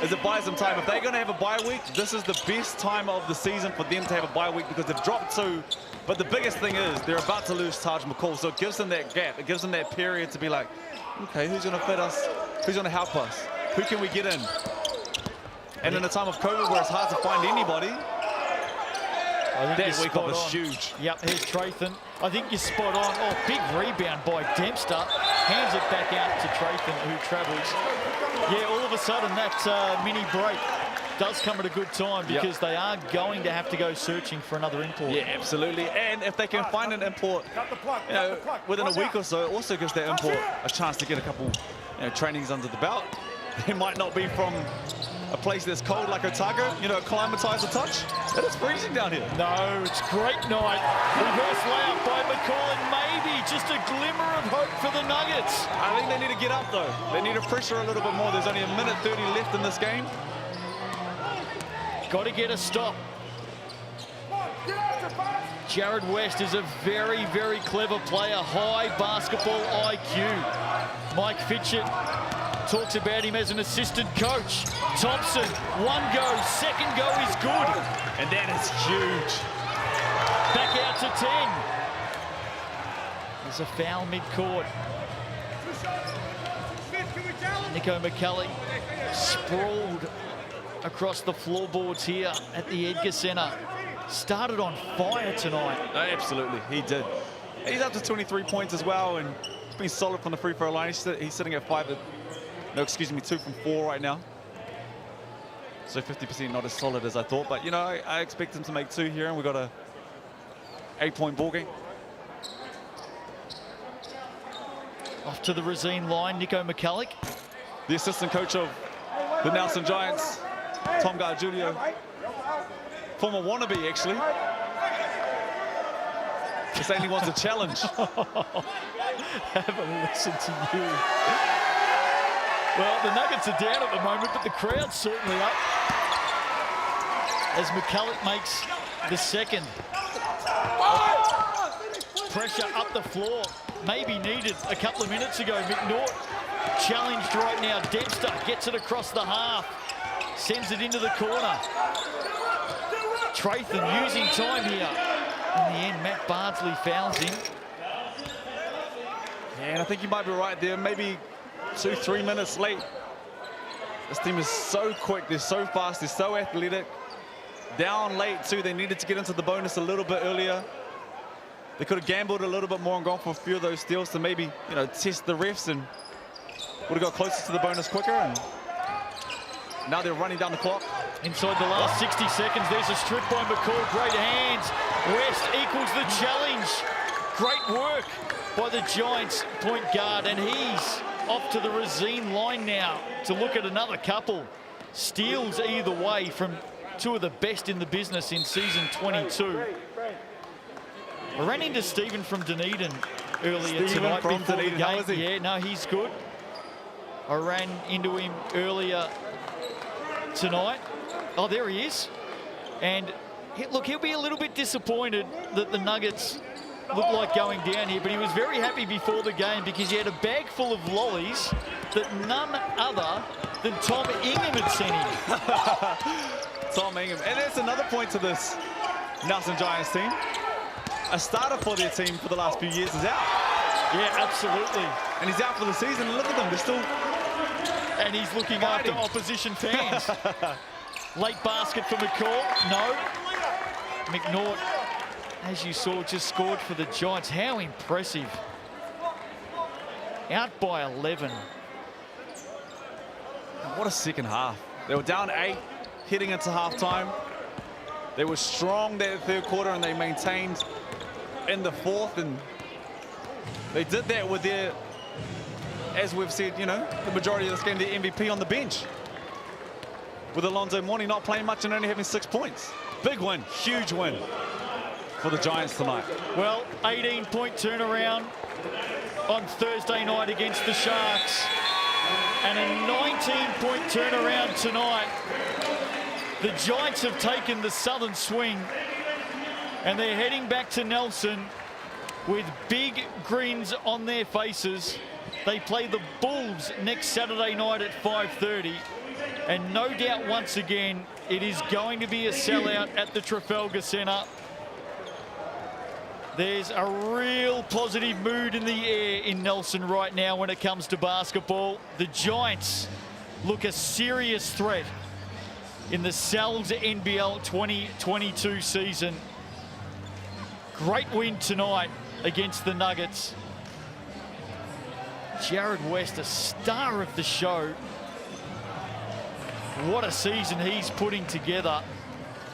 is it buys them time. If they're going to have a bye week, this is the best time of the season for them to have a bye week because they've dropped 2. But the biggest thing is they're about to lose Taj McCall. So it gives them that gap. It gives them that period to be like, okay, who's going to fit us? Who's going to help us? Who can we get in? And in a time of COVID where it's hard to find anybody, that week off is huge. Yep, here's Trathan. I think you're spot on. Oh, big rebound by Dempster. Hands it back out to Trathan, who travels. Yeah, all of a sudden that mini break does come at a good time because they are going to have to go searching for another import. Yeah, absolutely. And if they can find an import, you know, within a week or so, it also gives that import a chance to get a couple, you know, trainings under the belt. They might not be from a place that's cold like Otago, you know, acclimatise a touch. It is freezing down here. No, it's great night. Reverse layup by McCall, and maybe just a glimmer of hope for the Nuggets. I think they need to get up, though. They need to pressure a little bit more. There's only 1:30 left in this game. Got to get a stop. Jared West is a very, very clever player. High basketball IQ. Mike Fitchett talks about him as an assistant coach. Thompson, 1 go, 2nd go is good. And that is huge. Back out to 10. There's a foul mid-court. Nico McCulley sprawled across the floorboards here at the Edgar Centre. Started on fire tonight. Absolutely, he did. He's up to 23 points as well, and he's been solid from the free throw line. He's sitting at 2 from 4 right now. So 50% not as solid as I thought, but you know, I expect him to make 2 here, and we've got a 8-point ball game. Off to the Racine line, Nico McCulloch. The assistant coach of the Nelson Giants, Tom Gargiulio, former wannabe actually. He's saying he wants a challenge. Have a listen to you. Well, the Nuggets are down at the moment, but the crowd's certainly up. As McCulloch makes the 2nd. Pressure up the floor. Maybe needed a couple of minutes ago. McNaught challenged right now. Dempster gets it across the half. Sends it into the corner. Trathan using time here. In the end, Matt Bardsley fouls him. Yeah, and I think you might be right there. Maybe 2-3 minutes late. This team is so quick. They're so fast. They're so athletic. Down late, too. They needed to get into the bonus a little bit earlier. They could have gambled a little bit more and gone for a few of those steals to maybe, you know, test the refs and would have got closer to the bonus quicker. And now they're running down the clock. Inside the last 60 seconds, there's a strip by McCall. Great hands. West equals the challenge. Great work by the Giants point guard, and he's off to the Racine line now to look at another couple. Steals either way from 2 of the best in the business in season 22. I ran into Stephen from Dunedin earlier tonight before the game. How is he? Yeah, no, he's good. I ran into him earlier tonight. Oh, there he is. And look, he'll be a little bit disappointed that the Nuggets look like going down here, but he was very happy before the game because he had a bag full of lollies that none other than Tom Ingham had sent him. Tom Ingham. And that's another point to this Nelson Giants team. A starter for their team for the last few years is out. Yeah, absolutely. And he's out for the season. And look at them, they're still... And he's looking after opposition fans. Late basket for McCall. No. McNaught, as you saw, just scored for the Giants. How impressive. Out by 11. What a second half. They were down 8, heading into halftime. They were strong that 3rd quarter, and they maintained in the 4th. And they did that with their, as we've said, you know, the majority of this game, their MVP on the bench. With Alonzo Mourning not playing much and only having 6 points. Big win, huge win. for the Giants tonight? Well, 18-point turnaround on Thursday night against the Sharks. And a 19-point turnaround tonight. The Giants have taken the southern swing. And they're heading back to Nelson with big grins on their faces. They play the Bulls next Saturday night at 5:30. And no doubt, once again, it is going to be a sellout at the Trafalgar Centre. There's a real positive mood in the air in Nelson right now when it comes to basketball. The Giants look a serious threat in the NZNBL 2022 season. Great win tonight against the Nuggets. Jared West, a star of the show. What a season he's putting together.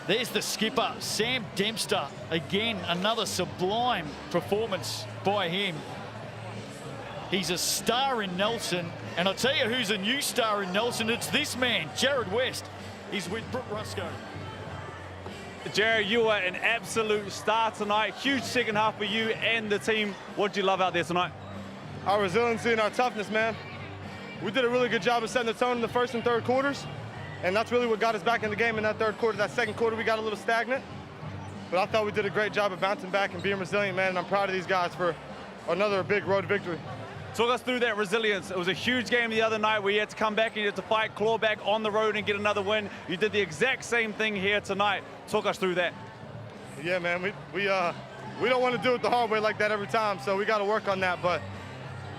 There's the skipper, Sam Dempster. Again, another sublime performance by him. He's a star in Nelson. And I'll tell you who's a new star in Nelson. It's this man, Jared West. He's with Brooke Rusco. Jared, you were an absolute star tonight. Huge second half for you and the team. What did you love out there tonight? Our resiliency and our toughness, man. We did a really good job of setting the tone in the first and third quarters. And that's really what got us back in the game in that third quarter. That second quarter, we got a little stagnant. But I thought we did a great job of bouncing back and being resilient, man. And I'm proud of these guys for another big road victory. Talk us through that resilience. It was a huge game the other night where you had to come back and you had to fight, claw back on the road and get another win. You did the exact same thing here tonight. Talk us through that. Yeah, man, we don't want to do it the hard way like that every time, so we got to work on that. But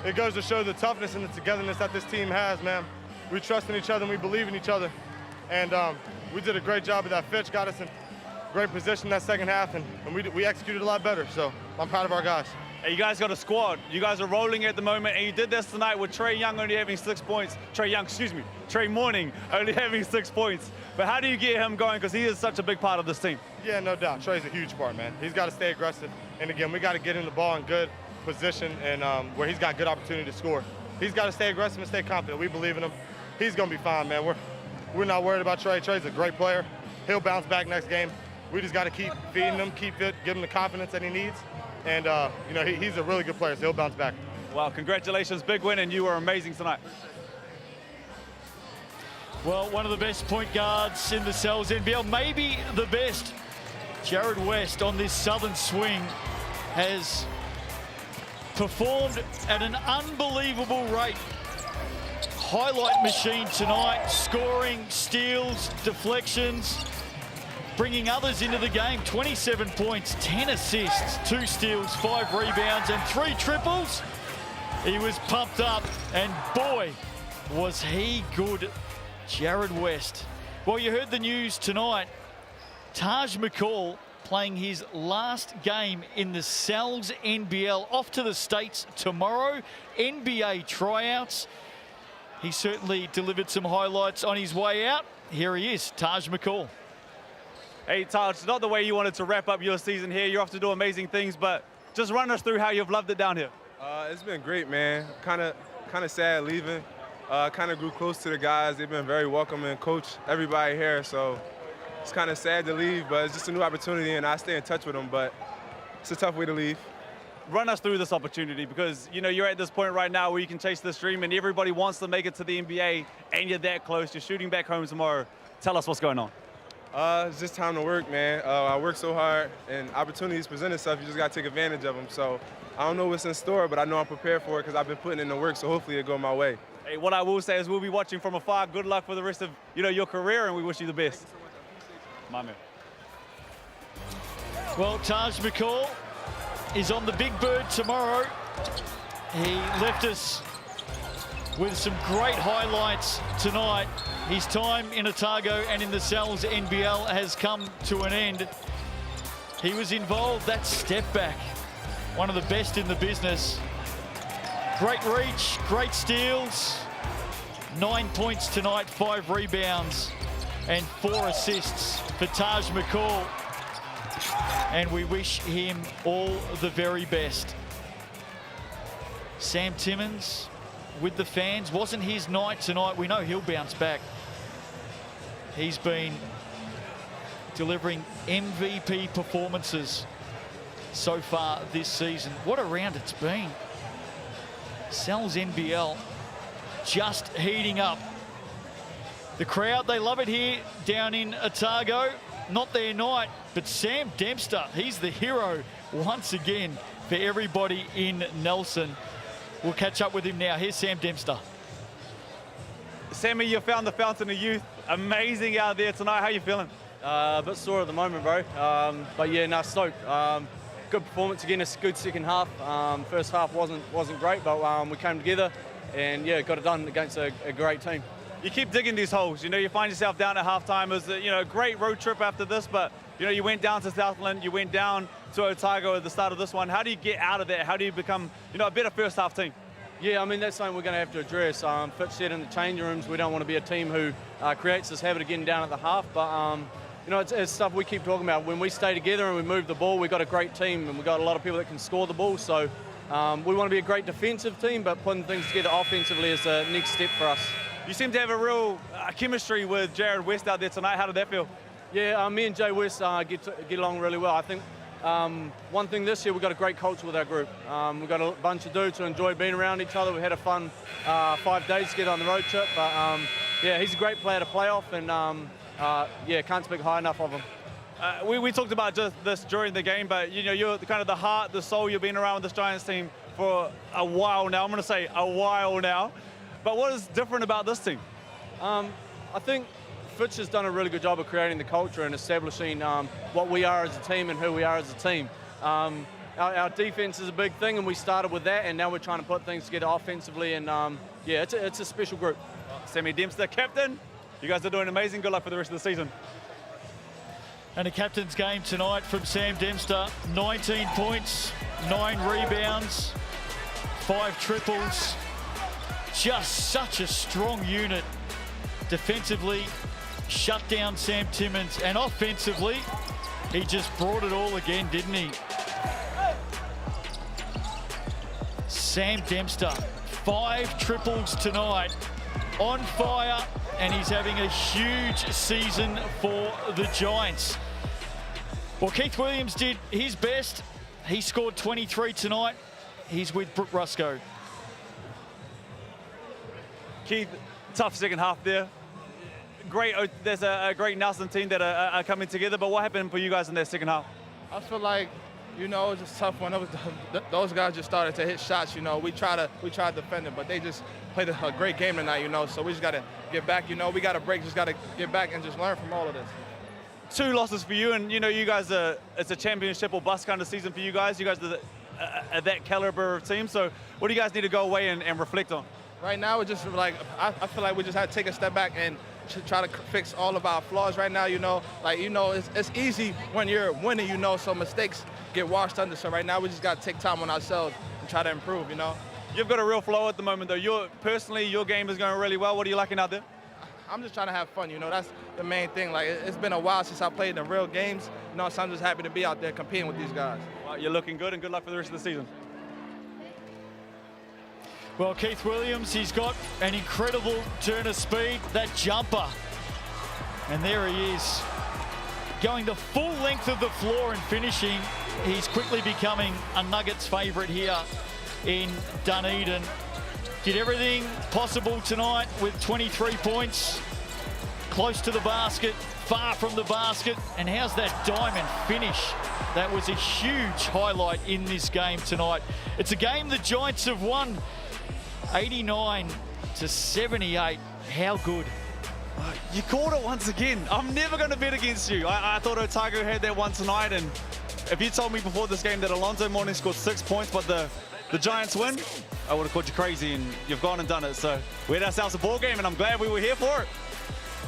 it goes to show the toughness and the togetherness that this team has, man. We trust in each other and we believe in each other. And we did a great job of that. Fitch got us in great position that second half, and we executed a lot better. So I'm proud of our guys. Hey, you guys got a squad. You guys are rolling at the moment, and you did this tonight with Trey Young only having 6 points. Trey Morning only having 6 points. But how do you get him going? Because he is such a big part of this team. Yeah, no doubt. Trey's a huge part, man. He's got to stay aggressive. And again, we got to get him the ball in good position and where he's got good opportunity to score. He's got to stay aggressive and stay confident. We believe in him. He's going to be fine, man. We're not worried about Trey. Trey's a great player. He'll bounce back next game. We just got to keep feeding him, keep fit, give him the confidence that he needs. And, you know, he's a really good player, so he'll bounce back. Well, congratulations. Big win, and you were amazing tonight. Well, one of the best point guards in the NZNBL, maybe the best. Jared West on this southern swing has performed at an unbelievable rate. Highlight machine tonight, scoring, steals, deflections, bringing others into the game. 27 points, 10 assists, 2 steals, 5 rebounds, and 3 triples. He was pumped up, and boy, was he good, Jared West. Well, you heard the news tonight. Taj McCall playing his last game in the NZNBL, off to the States tomorrow. NBA tryouts. He certainly delivered some highlights on his way out. Here he is, Taj McCall. Hey, Taj, not the way you wanted to wrap up your season here. You're off to do amazing things, but just run us through how you've loved it down here. It's been great, man. Kind of sad leaving. Kind of grew close to the guys. They've been very welcoming, coach, everybody here. So it's kind of sad to leave, but it's just a new opportunity, and I stay in touch with them. But it's a tough way to leave. Run us through this opportunity, because you know you're at this point right now where you can chase this dream, and everybody wants to make it to the NBA, and you're that close. You're shooting back home tomorrow. Tell us what's going on. It's just time to work, man. I work so hard, and opportunities present itself. You just got to take advantage of them. So I don't know what's in store, but I know I'm prepared for it because I've been putting in the work, so hopefully it'll go my way. Hey, what I will say is we'll be watching from afar. Good luck for the rest of your career, and we wish you the best. My man. Well, Taj McCall is on the Big Bird tomorrow. He left us with some great highlights tonight. His time in Otago and in the NZNBL has come to an end. He was involved, that step back, one of the best in the business. Great reach, great steals, 9 points tonight, 5 rebounds, and 4 assists for Taj McCall. And we wish him all the very best. Sam Timmins with the fans. Wasn't his night tonight. We know he'll bounce back. He's been delivering MVP performances so far this season. What a round it's been. Sal's NBL just heating up. The crowd, they love it here down in Otago. Not their night, but Sam Dempster, he's the hero once again for everybody in Nelson. We'll catch up with him now. Here's Sam Dempster. Sammy, you found the fountain of youth. Amazing out there tonight. How you feeling? A bit sore at the moment, bro. But yeah, no, stoked. Good performance again. A good second half. First half wasn't great, but we came together and yeah, got it done against a great team. You keep digging these holes. You know, you find yourself down at halftime. It was a great road trip after this, but you went down to Southland, you went down to Otago at the start of this one. How do you get out of that? How do you become a better first half team? Yeah, I mean, that's something we're going to have to address. Fitch said in the changing rooms, we don't want to be a team who creates this habit of getting down at the half, but it's stuff we keep talking about. When we stay together and we move the ball, we've got a great team and we've got a lot of people that can score the ball. So we want to be a great defensive team, but putting things together offensively is the next step for us. You seem to have a real chemistry with Jared West out there tonight. How did that feel? Yeah, me and Jay West get along really well. I think one thing this year, we've got a great culture with our group. We've got a bunch of dudes who enjoy being around each other. We had a fun 5 days together on the road trip. But yeah, he's a great player to play off, and yeah, can't speak high enough of him. We talked about just this during the game, but you're kind of the heart, the soul. You've been around with this Giants team for a while now. I'm going to say a while now. But what is different about this team? I think Fitch has done a really good job of creating the culture and establishing what we are as a team and who we are as a team. Our defense is a big thing, and we started with that, and now we're trying to put things together offensively, and yeah, it's a special group. Sammy Dempster, captain. You guys are doing amazing. Good luck for the rest of the season. And a captain's game tonight from Sam Dempster. 19 points, 9 rebounds, 5 triples. Just such a strong unit. Defensively, shut down Sam Timmins, and offensively, he just brought it all again, didn't he? Sam Dempster, 5 triples tonight, on fire, and he's having a huge season for the Giants. Well, Keith Williams did his best. He scored 23 tonight. He's with Brooke Rusco. Keith, tough second half there. Great, there's a great Nelson team that are coming together, but what happened for you guys in that second half? I feel like, it was just tough when those guys just started to hit shots. We tried to defend it, but they just played a great game tonight. So we just got to get back. We got a break, just got to get back and just learn from all of this. 2 losses for you, and you guys it's a championship or bust kind of season for you guys. You guys are that caliber of team. So what do you guys need to go away and reflect on? Right now, it's just like I feel like we just had to take a step back and try to fix all of our flaws right now. It's easy when you're winning. So mistakes get washed under. So right now, we just got to take time on ourselves and try to improve. You've got a real flow at the moment, though. Your game is going really well. What are you liking out there? I'm just trying to have fun. That's the main thing. Like, it's been a while since I played in real games. So I'm just happy to be out there competing with these guys. Well, you're looking good, and good luck for the rest of the season. Well, Keith Williams, he's got an incredible turn of speed, that jumper. And there he is, going the full length of the floor and finishing. He's quickly becoming a Nuggets favourite here in Dunedin. Did everything possible tonight with 23 points, close to the basket, far from the basket. And how's that diamond finish? That was a huge highlight in this game tonight. It's a game the Giants have won 89-78. How good? You called it once again. I'm never going to bet against you. I thought Otago had that one tonight, and if you told me before this game that Alonzo Mourning scored 6 points, but the Giants win, I would have called you crazy, and you've gone and done it. So we had ourselves a ball game, and I'm glad we were here for it.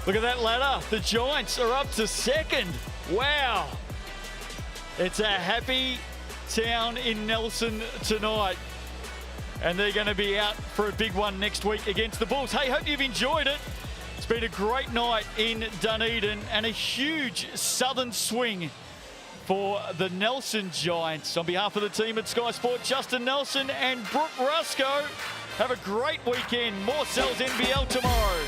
Look at that ladder. The Giants are up to second. Wow. It's a happy town in Nelson tonight. And they're going to be out for a big one next week against the Bulls. Hey, hope you've enjoyed it. It's been a great night in Dunedin and a huge southern swing for the Nelson Giants. On behalf of the team at Sky Sport, Justin Nelson and Brooke Rusco, have a great weekend. More Sal's NBL tomorrow.